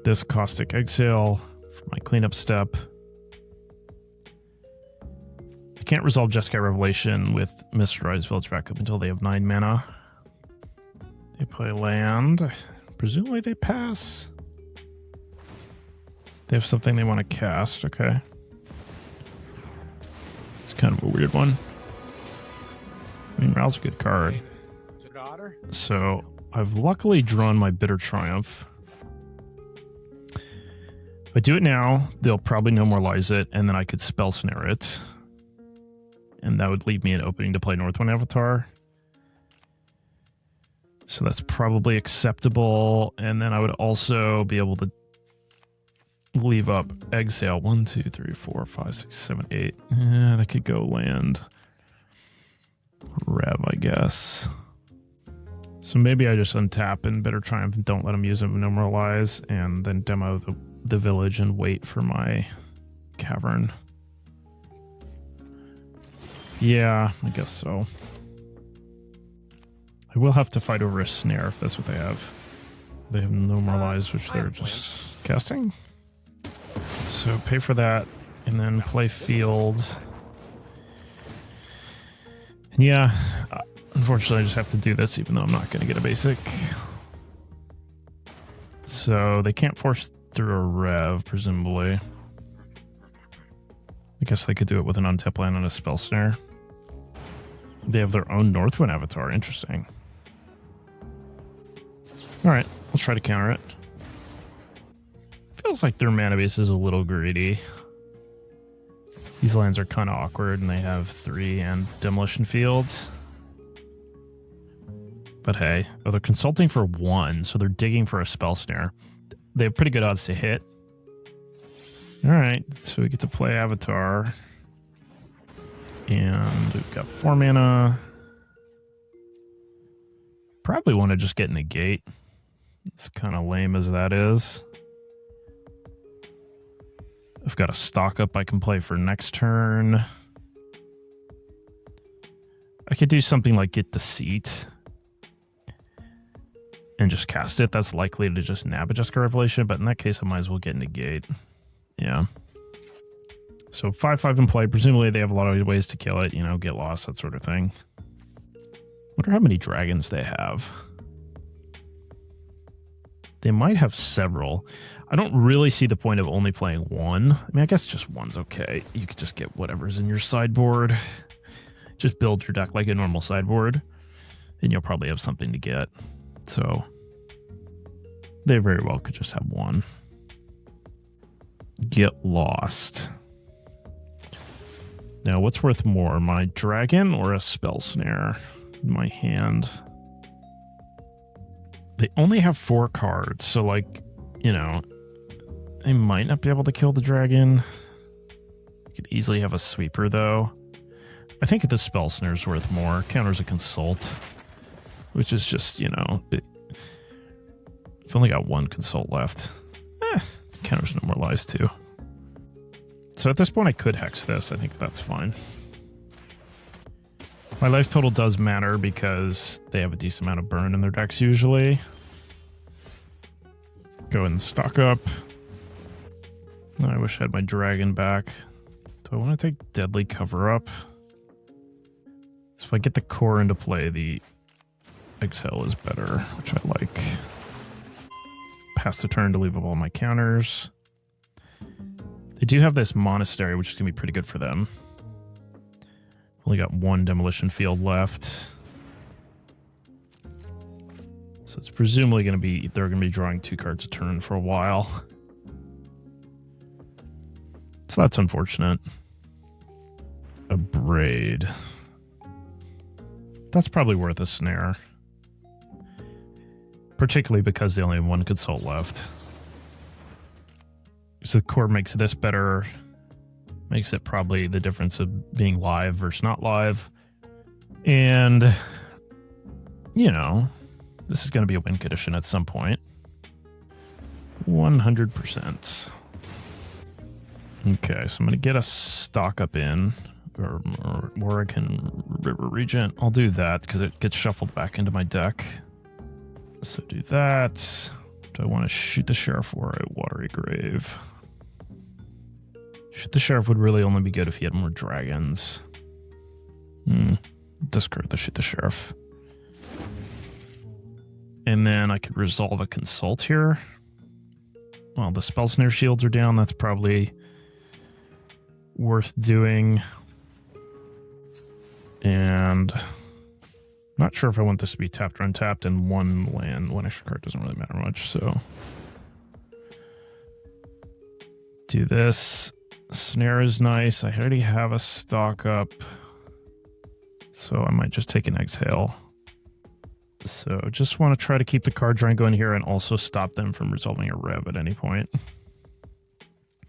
S1: this Caustic Exhale for my cleanup step. I can't resolve Jeskai Revelation with Mysterized Village backup until they have 9 mana. They play land. Presumably they pass. They have something they want to cast. Okay. It's kind of a weird one. I mean, Ral's a good card. So I've luckily drawn my Bitter Triumph. If I do it now, they'll probably no moralize it, and then I could Spell Snare it. And that would leave me an opening to play Northwind Avatar. So that's probably acceptable. And then I would also be able to leave up Exhale. 1, 2, 3, 4, 5, 6, 7, 8. Yeah, that could go land. Rev, I guess. So maybe I just untap and Bitter Triumph and don't let them use it with no moralize, and then demo the village and wait for my cavern. Yeah, I guess so. I will have to fight over a Snare if that's what they have. They have no moralize, which they're just casting. So pay for that, and then play field. And yeah, unfortunately I just have to do this even though I'm not going to get a basic. So they can't force through a Rev, presumably. I guess they could do it with an untap land and a Spell Snare. They have their own Northwind Avatar. Interesting. Alright, let's try to counter it. Feels like their mana base is a little greedy. These lands are kind of awkward, and they have 3 and Demolition Fields. But hey, oh, they're consulting for 1, so they're digging for a Spell Snare. They have pretty good odds to hit. Alright, so we get to play Avatar. And we've got 4 mana. Probably want to just get Negate. As kind of lame as that is. I've got a stock up I can play for next turn. I could do something like get Deceit and just cast it. That's likely to just nab a Jeskai Revelation, but in that case I might as well get Negate. Yeah. So 5/5 in play. Presumably they have a lot of ways to kill it, you know, get lost, that sort of thing. Wonder how many dragons they have. They might have several. I don't really see the point of only playing 1. I mean, I guess just 1's okay. You could just get whatever's in your sideboard. Just build your deck like a normal sideboard, and you'll probably have something to get. So they very well could just have 1. Get lost. Now, what's worth more, my dragon or a Spell Snare in my hand? They only have 4 cards, so, like, you know, they might not be able to kill the dragon. You could easily have a sweeper, though. I think the Spell Snare is worth more. Counters a Consult, which is just, you know, I've only got 1 Consult left. Counters no more lies, too. So at this point, I could Hex this. I think that's fine. My life total does matter because they have a decent amount of burn in their decks usually. Go ahead and stock up. I wish I had my dragon back. Do I want to take Deadly Cover Up? So if I get the core into play, the Exhale is better, which I like. Pass the turn to leave up all my counters. They do have this Monastery, which is going to be pretty good for them. Only got 1 Demolition Field left. So it's presumably going to be, they're going to be drawing 2 cards a turn for a while. So that's unfortunate. A Braid. That's probably worth a Snare. Particularly because they only have 1 Consult left. So the core makes this better. Makes it probably the difference of being live versus not live. And, you know, this is going to be a win condition at some point. 100%. Okay, so I'm going to get a stock up in, or Oregon River Regent. I'll do that because it gets shuffled back into my deck. So do that. Do I want to shoot the Sheriff or a Watery Grave? Shoot the Sheriff would really only be good if he had more dragons. Discard the Shoot the Sheriff. And then I could resolve a Consult here. Well, the Spell Snare shields are down. That's probably worth doing. And not sure if I want this to be tapped or untapped, and one land, one extra card doesn't really matter much, so do this. Snare is nice. I already have a stock up, so I might just take an exhale. So just want to try to keep the card drawing going here and also stop them from resolving a rev at any point.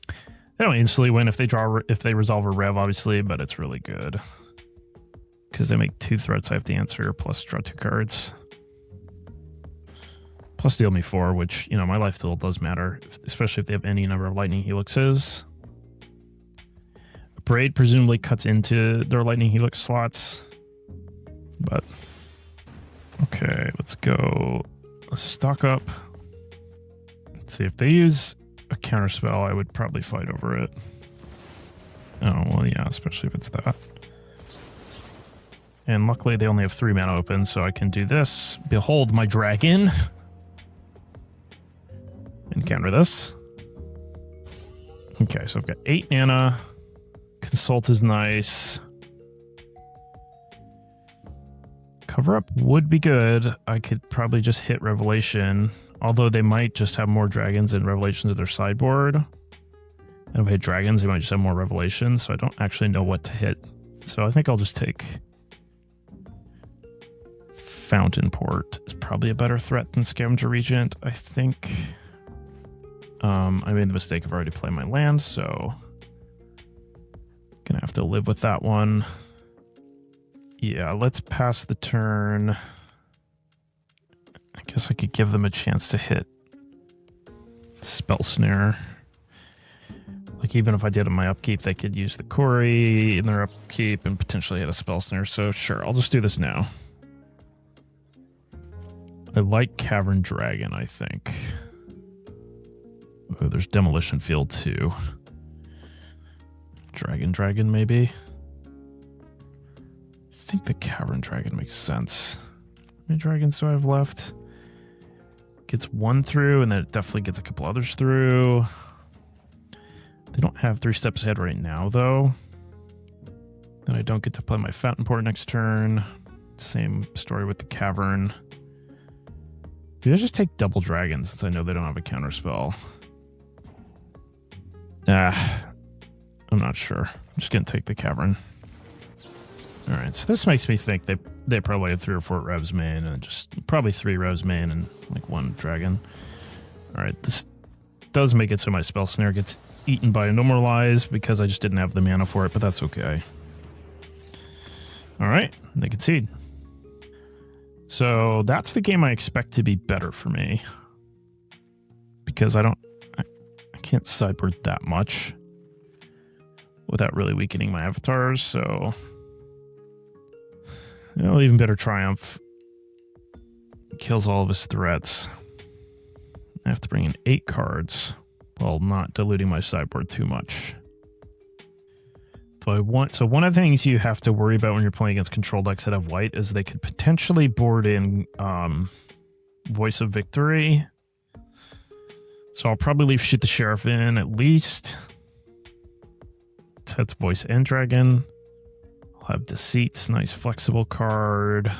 S1: They don't instantly win if they resolve a rev, obviously, but it's really good because they make 2 threats I have to answer, plus draw 2 cards, plus deal me 4, which, you know, my life total does matter, especially if they have any number of lightning helixes. A Parade presumably cuts into their lightning helix slots, but okay, let's go stock up. Let's see if they use a counterspell. I would probably fight over it. Oh, well, yeah, especially if it's that. And luckily they only have 3 mana open, so I can do this. Behold my dragon. And counter this. Okay, so I've got 8 mana. Consult is nice. Cover up would be good. I could probably just hit Revelation, although they might just have more dragons and Revelations to their sideboard. And if I hit dragons, they might just have more Revelations, so I don't actually know what to hit. So I think I'll just take Fountain Port. It's probably a better threat than Scavenger Regent, I think. I made the mistake of already playing my land, so gonna have to live with that one. Yeah, let's pass the turn. I guess I could give them a chance to hit Spell Snare. Like, even if I did it in my upkeep, they could use the Quarry in their upkeep and potentially hit a Spell Snare. So sure, I'll just do this now. I like Cavern Dragon, I think. Oh, there's Demolition Field too. Dragon, maybe? I think the Cavern Dragon makes sense. How many dragons do I have left? Gets 1 through, and then it definitely gets a couple others through. They don't have 3 steps ahead right now, though. And I don't get to play my Fountain Port next turn. Same story with the Cavern. Do I just take double dragons since I know they don't have a counterspell? I'm not sure. I'm just going to take the Cavern. Alright, so this makes me think they probably have 3 or 4 revs main, and just probably 3 revs main and like 1 dragon. Alright, this does make it so my Spell Snare gets eaten by a Normalize because I just didn't have the mana for it, but that's okay. Alright, they concede. So that's the game I expect to be better for me. Because I can't sideboard that much without really weakening my avatars, so even better Triumph kills all of his threats. I have to bring in 8 cards while not diluting my sideboard too much. So one of the things you have to worry about when you're playing against control decks that have white is they could potentially board in Voice of Victory. So I'll probably leave Shoot the Sheriff in at least. That's Voice and Dragon. I'll have Deceit's nice flexible card.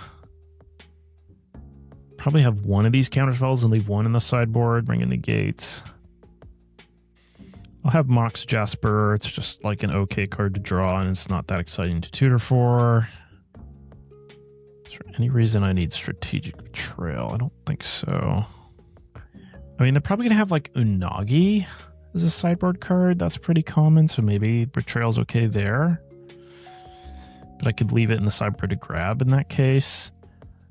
S1: Probably have one of these counterspells and leave one in the sideboard, bring in Negates. I'll have Mox Jasper. It's just like an okay card to draw, and it's not that exciting to tutor for. Is there any reason I need Strategic Betrayal? I don't think so. I mean, they're probably going to have like Unagi, as a sideboard card. That's pretty common, so maybe Betrayal's okay there. But I could leave it in the sideboard to grab in that case.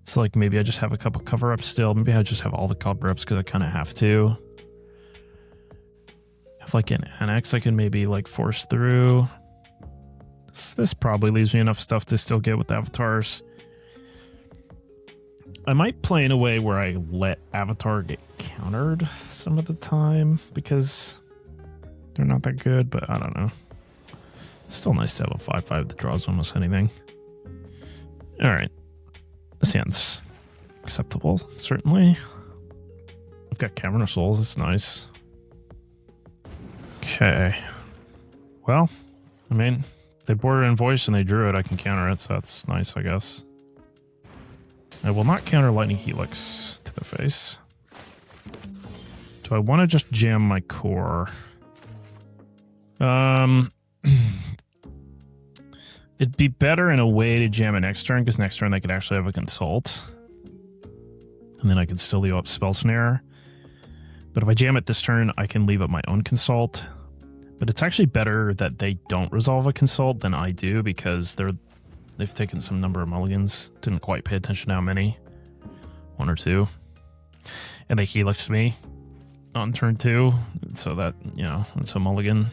S1: So like maybe I just have a couple cover-ups still. Maybe I just have all the cover-ups because I kind of have to. If like an Annex I can maybe like force through. This probably leaves me enough stuff to still get with avatars. I might play in a way where I let Avatar get countered some of the time because they're not that good, but I don't know. Still nice to have a 5/5 that draws almost anything. Alright. This hand's acceptable, certainly. I've got Cavernous Souls, that's nice. Okay. Well, I mean, if they border in Voice and they drew it, I can counter it, so that's nice, I guess. I will not counter Lightning Helix to the face. Do I want to just jam my core? It'd be better in a way to jam it next turn, because next turn they could actually have a Consult. And then I could still leave up Spell Snare. But if I jam it this turn, I can leave up my own Consult. But it's actually better that they don't resolve a Consult than I do, because they've taken some number of mulligans. Didn't quite pay attention to how many. 1 or 2. And they helixed me on turn 2. So that, you know, it's a mulligan.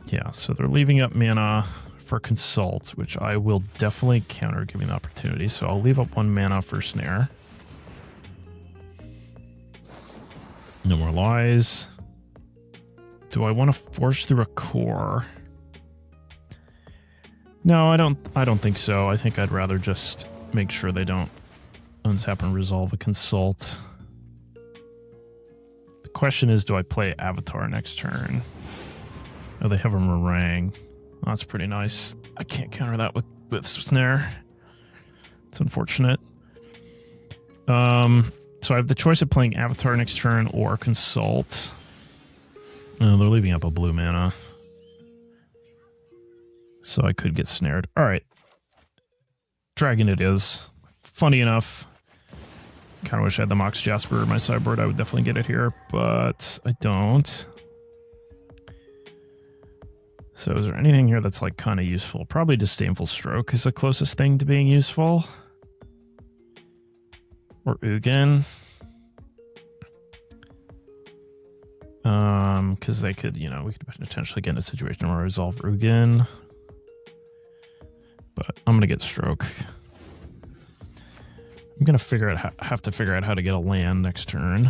S1: Yeah, so they're leaving up mana for Consult, which I will definitely counter giving the opportunity. So I'll leave up 1 mana for Snare. No more lies. Do I want to force through a core? No, I don't think so. I think I'd rather just make sure they don't untap and resolve a Consult. The question is, do I play Avatar next turn? Oh, they have a Meringue. Oh, that's pretty nice. I can't counter that with Snare. It's unfortunate. So I have the choice of playing Avatar next turn or Consult. Oh, they're leaving up a blue mana. So I could get snared. Alright. Dragon it is. Funny enough. Kind of wish I had the Mox Jasper in my sideboard. I would definitely get it here, but I don't. So is there anything here that's like kind of useful? Probably Disdainful Stroke is the closest thing to being useful. Or Ugin. Because they could, you know, we could potentially get in a situation where I resolve Ugin. But I'm going to get Stroke. I'm going to have to figure out how to get a land next turn.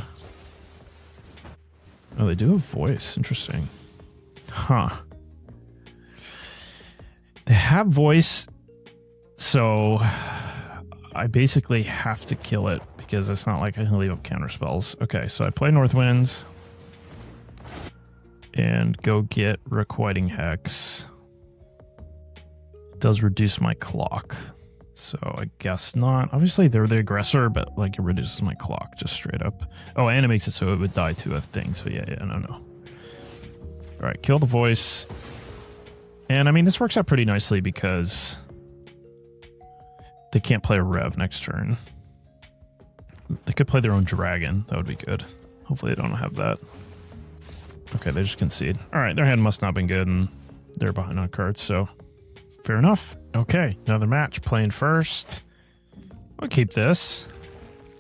S1: Oh, they do have Voice. Interesting. Huh. They have Voice, so I basically have to kill it because it's not like I can leave up counter spells. Okay, so I play Northwinds and go get Requiting Hex. It does reduce my clock, so I guess not. Obviously, they're the aggressor, but like it reduces my clock just straight up. Oh, and it makes it so it would die to a thing. So yeah, no. All right, kill the Voice. And I mean, this works out pretty nicely because they can't play a Rev next turn. They could play their own Dragon. That would be good. Hopefully they don't have that. Okay, they just concede. All right, their hand must not have been good, and they're behind on cards, so fair enough. Okay, another match. Playing first. I'll keep this.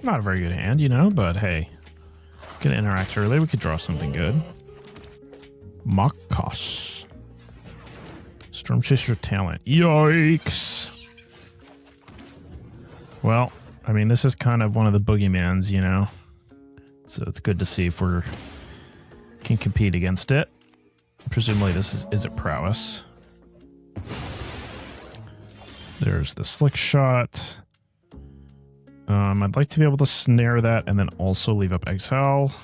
S1: Not a very good hand, you know, but hey. Gonna interact early. We could draw something good. Makos. Stormchaser talent. Yikes. Well, I mean, this is kind of one of the boogeymans, you know. So it's good to see if we can compete against it. Presumably this is it prowess. There's the Slick Shot. I'd like to be able to snare that and then also leave up Exile.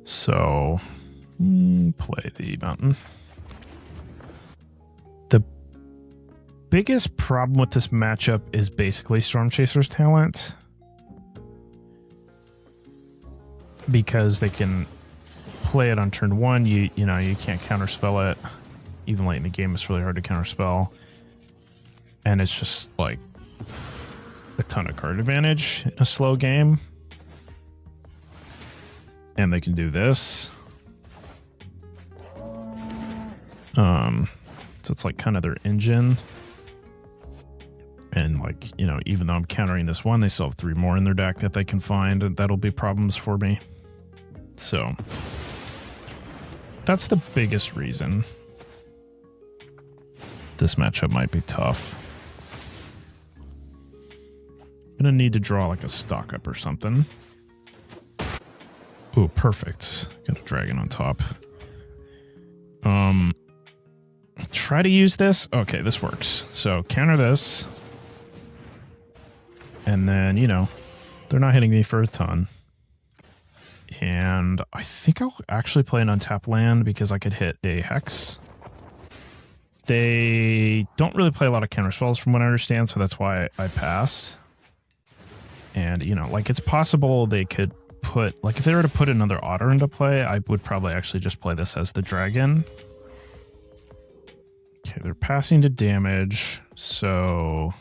S1: So, play the Mountain. The biggest problem with this matchup is basically Stormchaser's talent. Because they can play it on turn 1, you know, you can't counterspell it. Even late in the game, it's really hard to counterspell. And it's just like a ton of card advantage in a slow game. And they can do this. So it's like kind of their engine. And like, you know, even though I'm countering this one, they still have 3 more in their deck that they can find, and that'll be problems for me. So that's the biggest reason this matchup might be tough. I'm gonna need to draw like a stock up or something. Ooh, perfect. Got a dragon on top. Try to use this. Okay, this works. So counter this. And then, you know, they're not hitting me for a ton. And I think I'll actually play an untapped land because I could hit a Hex. They don't really play a lot of counter spells from what I understand, so that's why I passed. And, you know, like it's possible they could put, like if they were to put another otter into play, I would probably actually just play this as the dragon. Okay, they're passing to damage, so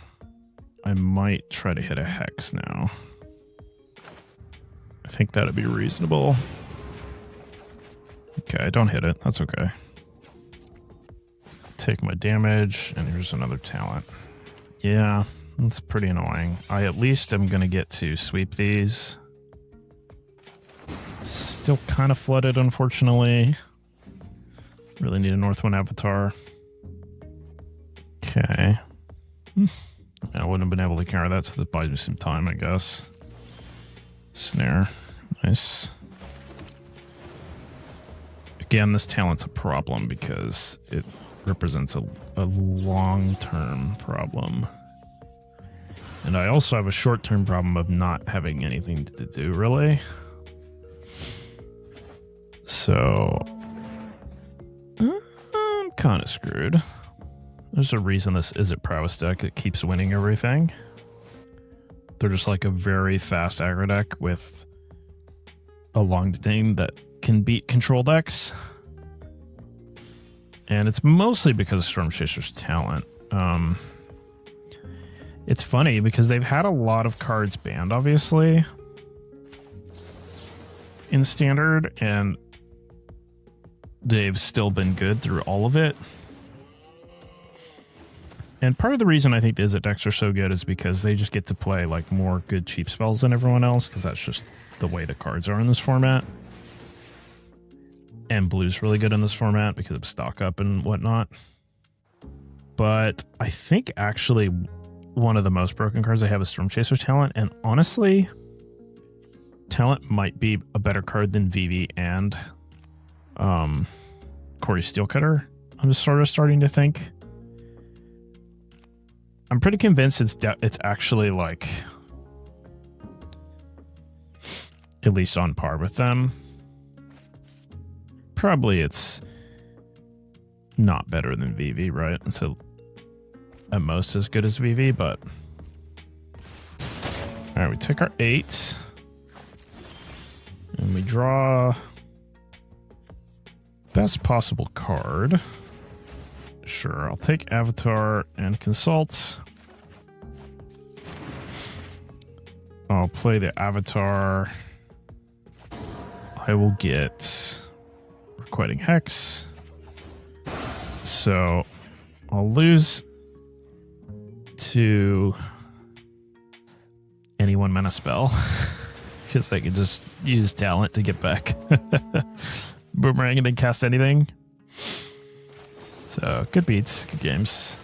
S1: I might try to hit a Hex now. I think that'd be reasonable. Okay, I don't hit it. That's okay. Take my damage, and here's another talent. Yeah, that's pretty annoying. I at least am going to get to sweep these. Still kind of flooded, unfortunately. Really need a Northwind Avatar. Okay. I wouldn't have been able to counter that, so that buys me some time, I guess. Snare. Nice. Again, this talent's a problem because it represents a long-term problem. And I also have a short-term problem of not having anything to do, really. So I'm kind of screwed. There's a reason this is a prowess deck. It keeps winning everything. They're just like a very fast aggro deck with a long game that can beat control decks. And it's mostly because of Storm Chaser's talent. It's funny because they've had a lot of cards banned, obviously, in Standard, and they've still been good through all of it. And part of the reason I think the Izzet decks are so good is because they just get to play like more good cheap spells than everyone else, because that's just the way the cards are in this format. And blue's really good in this format because of stock up and whatnot. But I think actually one of the most broken cards I have is Storm Chaser's talent, and honestly, talent might be a better card than Vivi and Corey Steelcutter. I'm just sort of starting to think. I'm pretty convinced it's actually like at least on par with them. Probably it's not better than Vivi, right? And so at most as good as Vivi, but all right, we take our 8 and we draw best possible card. Sure, I'll take Avatar and Consult. I'll play the Avatar. I will get Requiting Hex. So I'll lose to any 1 mana spell because I can just use talent to get back. Boomerang and then cast anything. So, good beats, good games.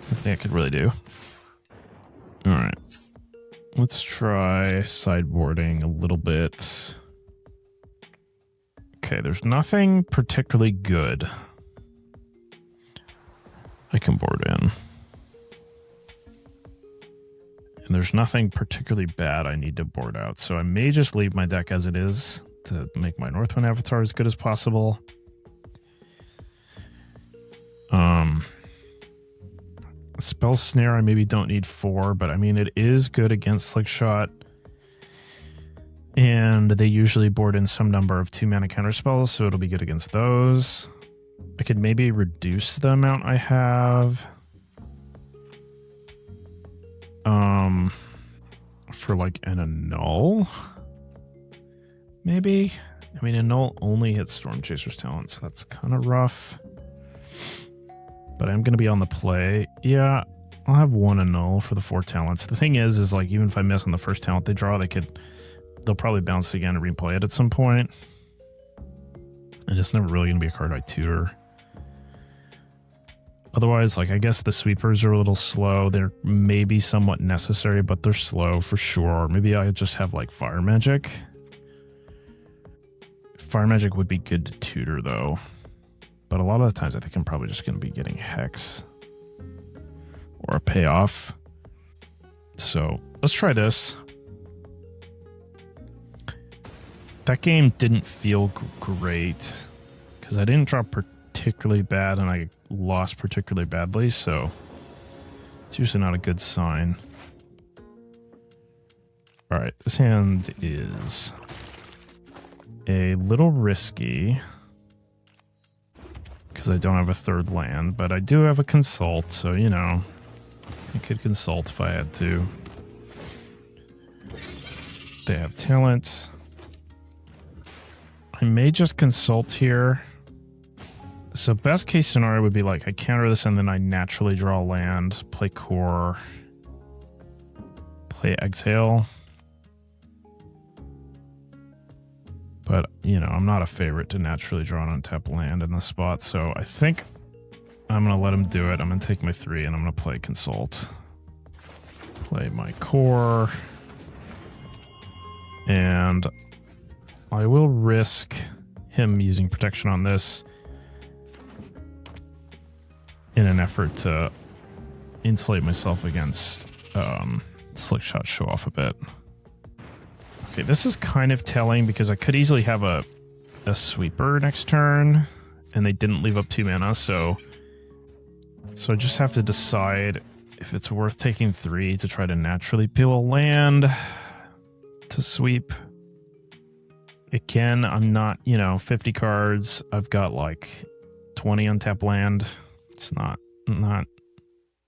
S1: Nothing I could really do. Alright. Let's try sideboarding a little bit. Okay, there's nothing particularly good I can board in. And there's nothing particularly bad I need to board out. So I may just leave my deck as it is to make my Northwind Avatar as good as possible. Spell Snare I maybe don't need 4, but I mean it is good against Slickshot. And they usually board in some number of 2-mana counter spells, so it'll be good against those. I could maybe reduce the amount I have. For like an annul. Maybe. I mean, a null only hits Storm Chaser's talent, so that's kind of rough. But I'm going to be on the play. Yeah, I'll have one annul for the 4 talents. The thing is like, even if I miss on the first talent they draw, they'll probably bounce again and replay it at some point. And it's never really going to be a card I tutor. Otherwise, like, I guess the sweepers are a little slow. They're maybe somewhat necessary, but they're slow for sure. Maybe I just have, like, Fire Magic. Fire Magic would be good to tutor, though. But a lot of the times, I think I'm probably just going to be getting Hex. Or a payoff. So, let's try this. That game didn't feel great. Because I didn't draw particularly bad, and I lost particularly badly, so it's usually not a good sign. Alright, this hand is a little risky because I don't have a 3rd land, but I do have a consult, so you know, I could consult if I had to. They have talents. I may just consult here. So best case scenario would be like I counter this and then I naturally draw land, play core, play exhale. But, you know, I'm not a favorite to naturally draw an untapped land in this spot, so I think I'm going to let him do it. I'm going to take my 3 and I'm going to play consult. Play my core. And I will risk him using protection on this in an effort to insulate myself against Slick Shot show off a bit. Okay, this is kind of telling because I could easily have a sweeper next turn and they didn't leave up 2 mana, so I just have to decide if it's worth taking 3 to try to naturally peel a land to sweep. Again, I'm not, you know, 50 cards. I've got like 20 untapped land. It's not,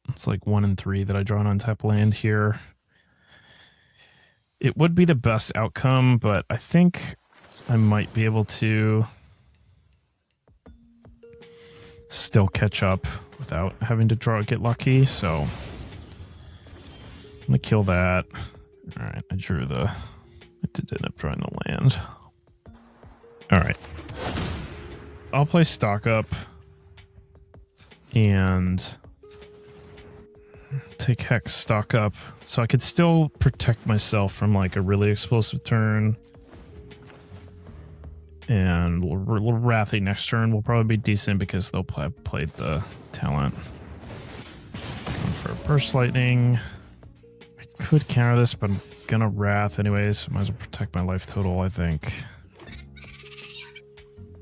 S1: it's like 1 in 3 that I draw an untapped land here. It would be the best outcome, but I think I might be able to still catch up without having to get lucky, so I'm gonna kill that. Alright, I did end up drawing the land. Alright. I'll play stock up and take Hex, stock up, so I could still protect myself from like a really explosive turn. And little Wrathy next turn will probably be decent because they'll have played the talent. Going for a Burst Lightning. I could counter this, but I'm gonna Wrath anyways. Might as well protect my life total, I think.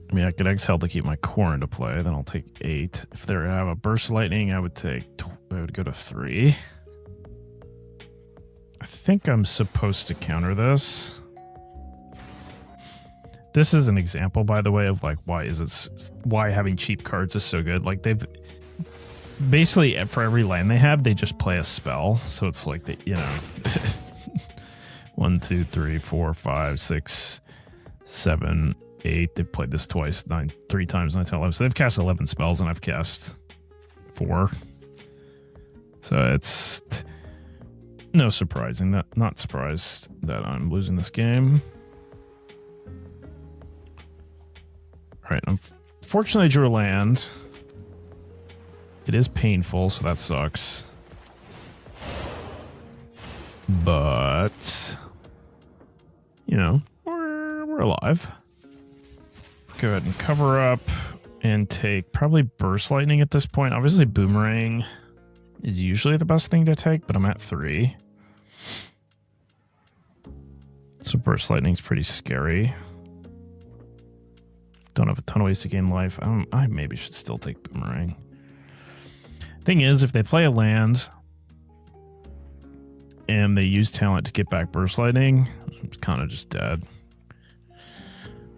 S1: I mean, I could exhale to keep my core into play, then I'll take 8. If they have a Burst Lightning, I would go to 3. I think I'm supposed to counter this. This is an example, by the way, of like why having cheap cards is so good. Like they've basically for every land they have, they just play a spell. So it's like they, you know, 1, 2, 3, 4, 5, 6, 7, 8. They've played this twice, 3 times, 9, 10, 11. So they've cast 11 spells, and I've cast 4. So it's no surprising that, not surprised that I'm losing this game. All right, unfortunately I drew a land. It is painful, so that sucks. But you know, we're alive. Go ahead and cover up and take probably Burst Lightning at this point. Obviously Boomerang is usually the best thing to take, but I'm at 3. So Burst Lightning's pretty scary. Don't have a ton of ways to gain life. I maybe should still take Boomerang. Thing is, if they play a land and they use talent to get back Burst Lightning, I'm kind of just dead.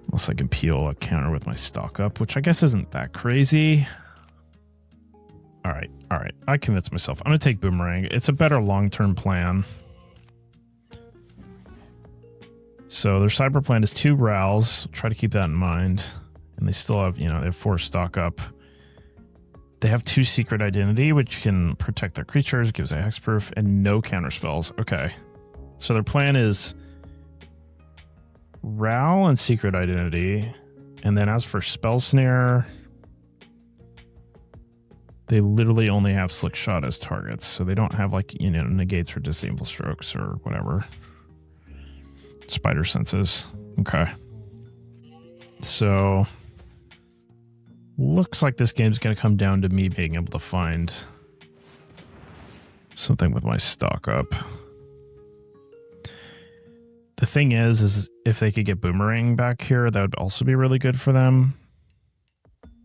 S1: Unless I can peel a counter with my stock up, which I guess isn't that crazy. All right. I convinced myself. I'm going to take Boomerang. It's a better long-term plan. So their cyber plan is 2 Rals. Try to keep that in mind. And they still have, they have 4 stock up. They have 2 secret identity, which can protect their creatures, gives a hexproof, and no counter spells. Okay. So their plan is Ral and secret identity. And then as for spell snare, they literally only have slick shot as targets. So they don't have like, negates or disable strokes or whatever. Spider senses. Okay. So looks like this game's going to come down to me being able to find something with my stock up. The thing is if they could get Boomerang back here, that would also be really good for them.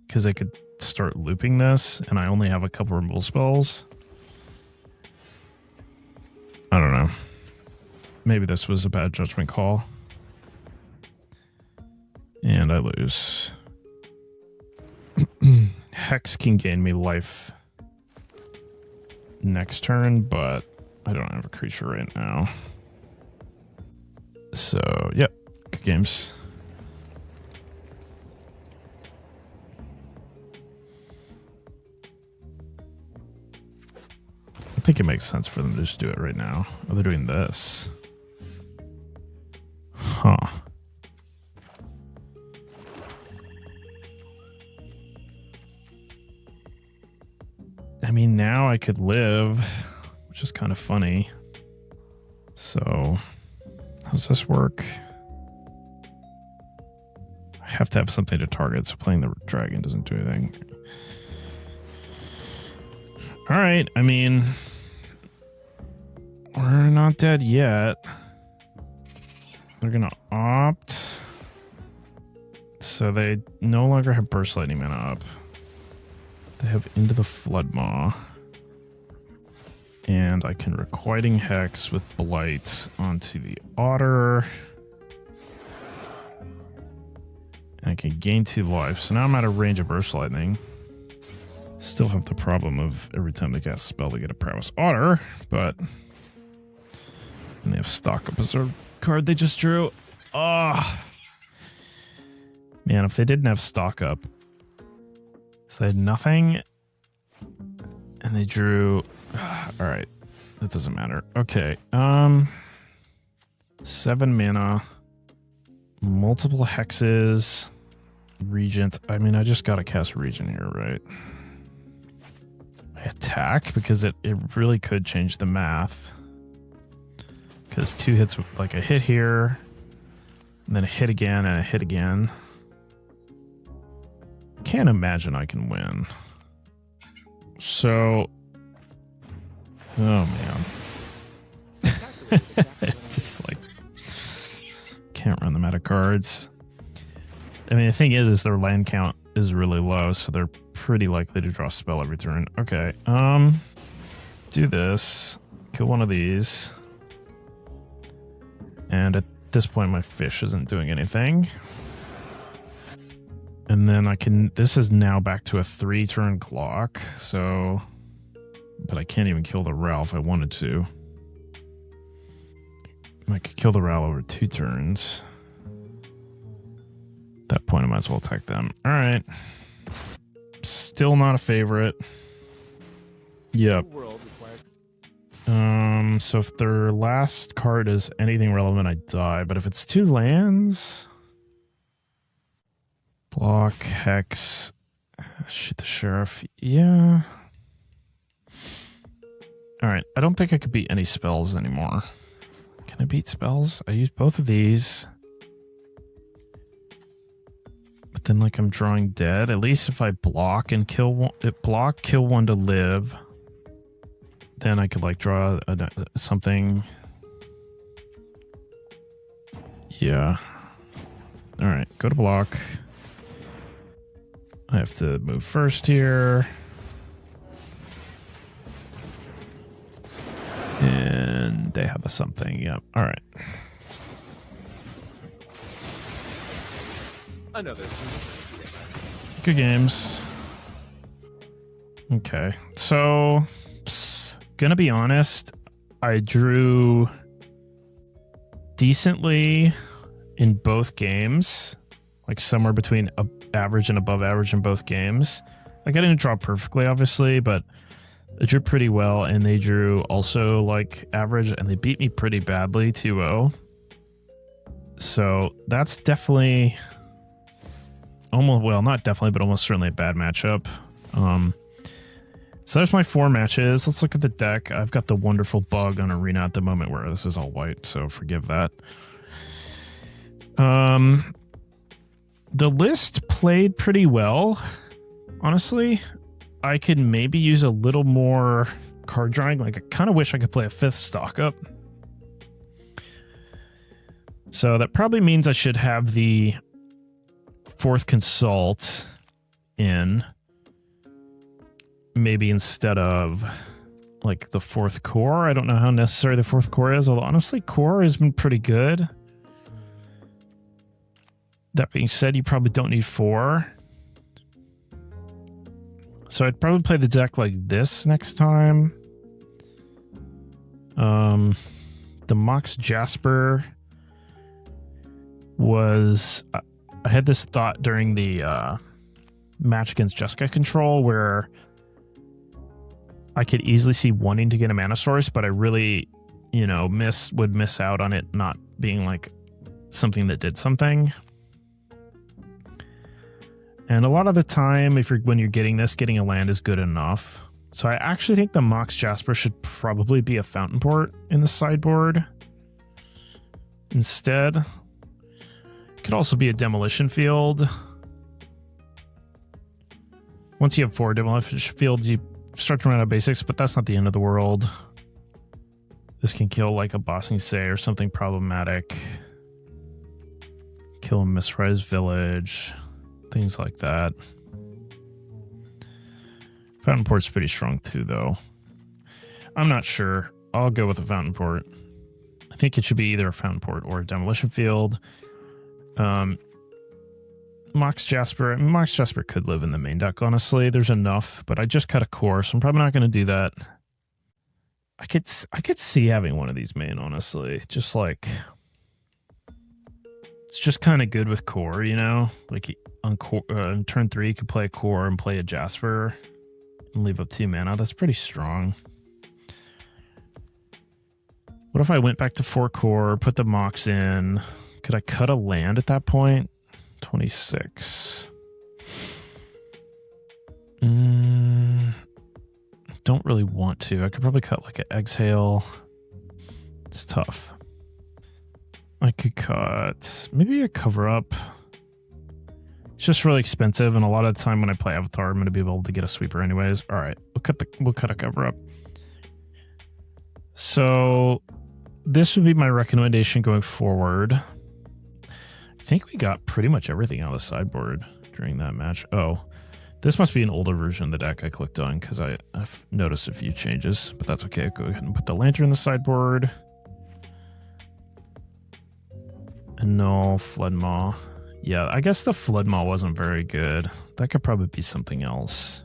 S1: Because they could start looping this, and I only have a couple removal spells. I don't know. Maybe this was a bad judgment call. And I lose. Hex can gain me life next turn, but I don't have a creature right now. So, yep. Good games. I think it makes sense for them to just do it right now. Oh, they're doing this. Huh. I mean, now I could live, which is kind of funny. So, how does this work? I have to have something to target, so playing the dragon doesn't do anything. Alright, I mean, we're not dead yet. They're gonna opt. So they no longer have Burst Lightning mana up. They have Into the Floodmaw. And I can Requiting Hex with Blight onto the Otter. And I can gain 2 life. So now I'm out of range of Burst Lightning. Still have the problem of every time they cast a spell, they get a Prowess Otter, but... And they have stock up as their card they just drew. Ah, man, if they didn't have stock up, so they had nothing, and they drew. All right, that doesn't matter. Okay, 7 mana, multiple hexes, Regent. I mean, I just gotta cast Regent here, right? I attack because it really could change the math. Because 2 hits, like a hit here, and then a hit again, and a hit again. Can't imagine I can win. So, oh man. Just like, can't run them out of cards. I mean, the thing is their land count is really low, so they're pretty likely to draw a spell every turn. Okay, do this. Kill one of these. And at this point, my fish isn't doing anything. And then I can... This is now back to a 3-turn clock, so... But I can't even kill the Ral if I wanted to. I could kill the Ral over 2 turns. At that point, I might as well attack them. Alright. Still not a favorite. Yep. So if their last card is anything relevant, I die. But if it's 2 lands... Block, Hex... Shoot the Sheriff. Yeah. Alright, I don't think I could beat any spells anymore. Can I beat spells? I use both of these. But then, like, I'm drawing dead. At least if I block and kill one... kill one to live... Then I could, like, draw something. Yeah. Alright, go to block. I have to move first here. And they have a something. Yep. Alright.
S2: Another.
S1: Good games. Okay. So... Gonna be honest, I drew decently in both games, like somewhere between average and above average in both games. Like I didn't draw perfectly, obviously, but I drew pretty well, and they drew also like average, and they beat me pretty badly 2-0. So that's definitely almost, well, not definitely, but almost certainly a bad matchup. So there's my 4 matches. Let's look at the deck. I've got the wonderful bug on Arena at the moment where this is all white, so forgive that. The list played pretty well, honestly. I could maybe use a little more card drawing. Like, I kind of wish I could play a 5th stock up. So that probably means I should have the 4th consult in, maybe instead of like the 4th core. I don't know how necessary the 4th core is, although honestly core has been pretty good. That being said, you probably don't need 4. So I'd probably play the deck like this next time. The Mox Jasper was... I had this thought during the match against Jessica Control where I could easily see wanting to get a mana source, but I really, you know, would miss out on it not being like something that did something. And a lot of the time, when you're getting this, getting a land is good enough. So I actually think the Mox Jasper should probably be a Fountain Port in the sideboard instead. Could also be a Demolition Field. Once you have 4 Demolition Fields, you start to run out of basics, but that's not the end of the world. This can kill like a Bossing Say or something problematic. Kill a Misrise Village. Things like that. Fountain Port's pretty strong too, though. I'm not sure. I'll go with a Fountain Port. I think it should be either a Fountain Port or a Demolition Field. Mox Jasper. I mean, Mox Jasper could live in the main deck, honestly. There's enough, but I just cut a core, so I'm probably not going to do that. I could see having one of these main, honestly. Just like... It's just kind of good with core, you know? Like, on turn 3, you could play a core and play a Jasper and leave up 2 mana. That's pretty strong. What if I went back to 4 core, put the Mox in? Could I cut a land at that point? 26. Don't really want to. I could probably cut like an Exhale. It's tough. I could cut maybe a Cover Up. It's just really expensive, and a lot of the time when I play Avatar, I'm going to be able to get a sweeper anyways. All right, we'll cut a Cover Up. So this would be my recommendation going forward. I think we got pretty much everything out of the sideboard during that match. Oh, this must be an older version of the deck I clicked on because I've noticed a few changes, but that's okay. I'll go ahead and put the Lantern in the sideboard. And no Flood Maw. Yeah, I guess the Flood Maw wasn't very good. That could probably be something else.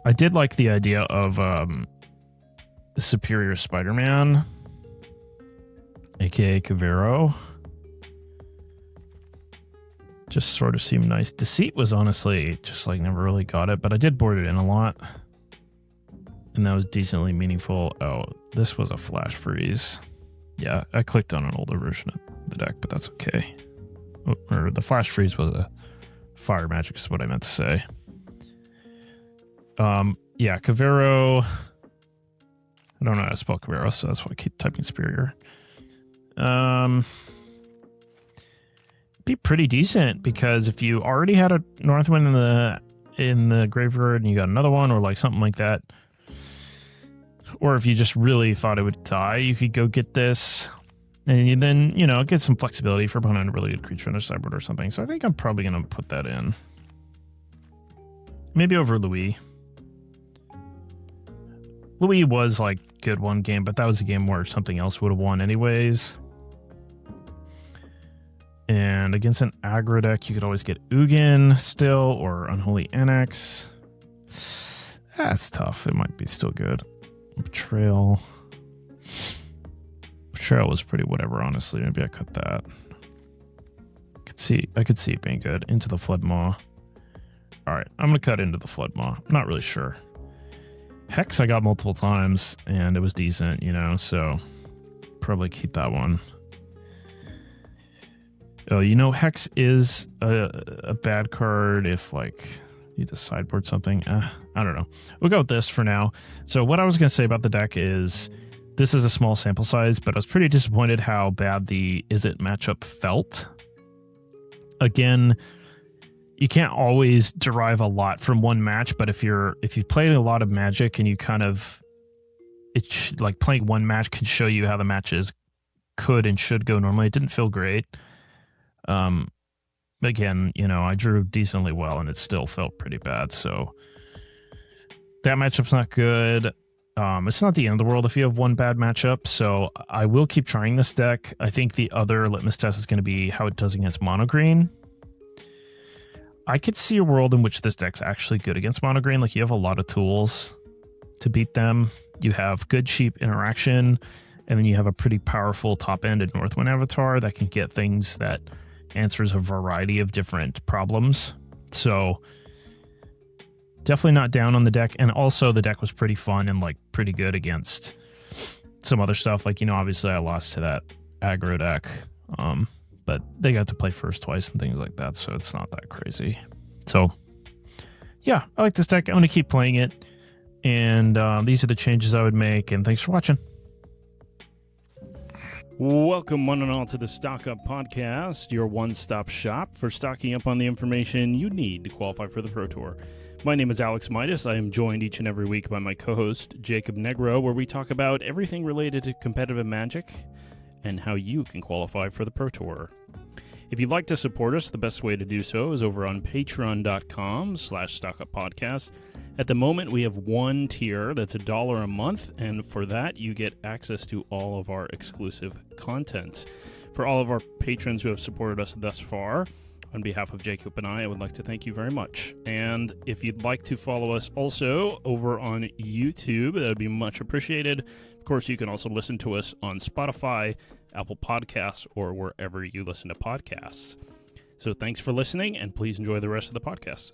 S1: I did like the idea of Superior Spider-Man, aka Cavero. Just sort of seemed nice. Deceit was honestly just like never really got it, but I did board it in a lot. And that was decently meaningful. Oh, this was a Flash Freeze. Yeah, I clicked on an older version of the deck, but that's okay. Or the Flash Freeze was a Fire Magic is what I meant to say. Yeah, Cavero. I don't know how to spell Cavero, so that's why I keep typing Superior. Be pretty decent, because if you already had a Northwind in the graveyard and you got another one or like something like that, or if you just really thought it would die, you could go get this and then, you know, get some flexibility for opponent, a really good creature on their sideboard or something. So I think I'm probably going to put that in. Maybe over Louis. Louis was like good one game, but that was a game where something else would have won anyways. And against an aggro deck, you could always get Ugin still, or Unholy Annex. That's tough. It might be still good. Betrayal. Betrayal was pretty whatever, honestly. Maybe I cut that. I could see it being good. Into the Flood Maw. All right, I'm gonna cut Into the Flood Maw. I'm not really sure. Hex I got multiple times and it was decent, so probably keep that one. Oh, Hex is a bad card if you to sideboard something. I don't know. We'll go with this for now. So what I was going to say about the deck is this is a small sample size, but I was pretty disappointed how bad the Is It matchup felt. Again, you can't always derive a lot from one match, but if you've played a lot of Magic and you playing one match can show you how the matches could and should go normally. It didn't feel great. Again, I drew decently well and it still felt pretty bad. So that matchup's not good. It's not the end of the world if you have one bad matchup. So I will keep trying this deck. I think the other litmus test is going to be how it does against mono green. I could see a world in which this deck's actually good against mono green. You have a lot of tools to beat them. You have good cheap interaction, and then you have a pretty powerful top end and Northwind avatar that can get things that answers a variety of different problems. So definitely not down on the deck. And also the deck was pretty fun and pretty good against some other stuff. Obviously I lost to that aggro deck. But they got to play first twice and things like that, so it's not that crazy. So, yeah, I like this deck. I'm going to keep playing it. And these are the changes I would make, and thanks for watching.
S2: Welcome, one and all, to the Stock Up Podcast, your one-stop shop for stocking up on the information you need to qualify for the Pro Tour. My name is Alex Midas. I am joined each and every week by my co-host, Jacob Negro, where we talk about everything related to competitive Magic and how you can qualify for the Pro Tour. If you'd like to support us, the best way to do so is over on patreon.com/StockUpPodcast. At the moment, we have one tier that's $1 a month, and for that, you get access to all of our exclusive content. For all of our patrons who have supported us thus far, on behalf of Jacob and I would like to thank you very much. And if you'd like to follow us also over on YouTube, that would be much appreciated. Of course, you can also listen to us on Spotify, Apple Podcasts, or wherever you listen to podcasts. So thanks for listening, and please enjoy the rest of the podcast.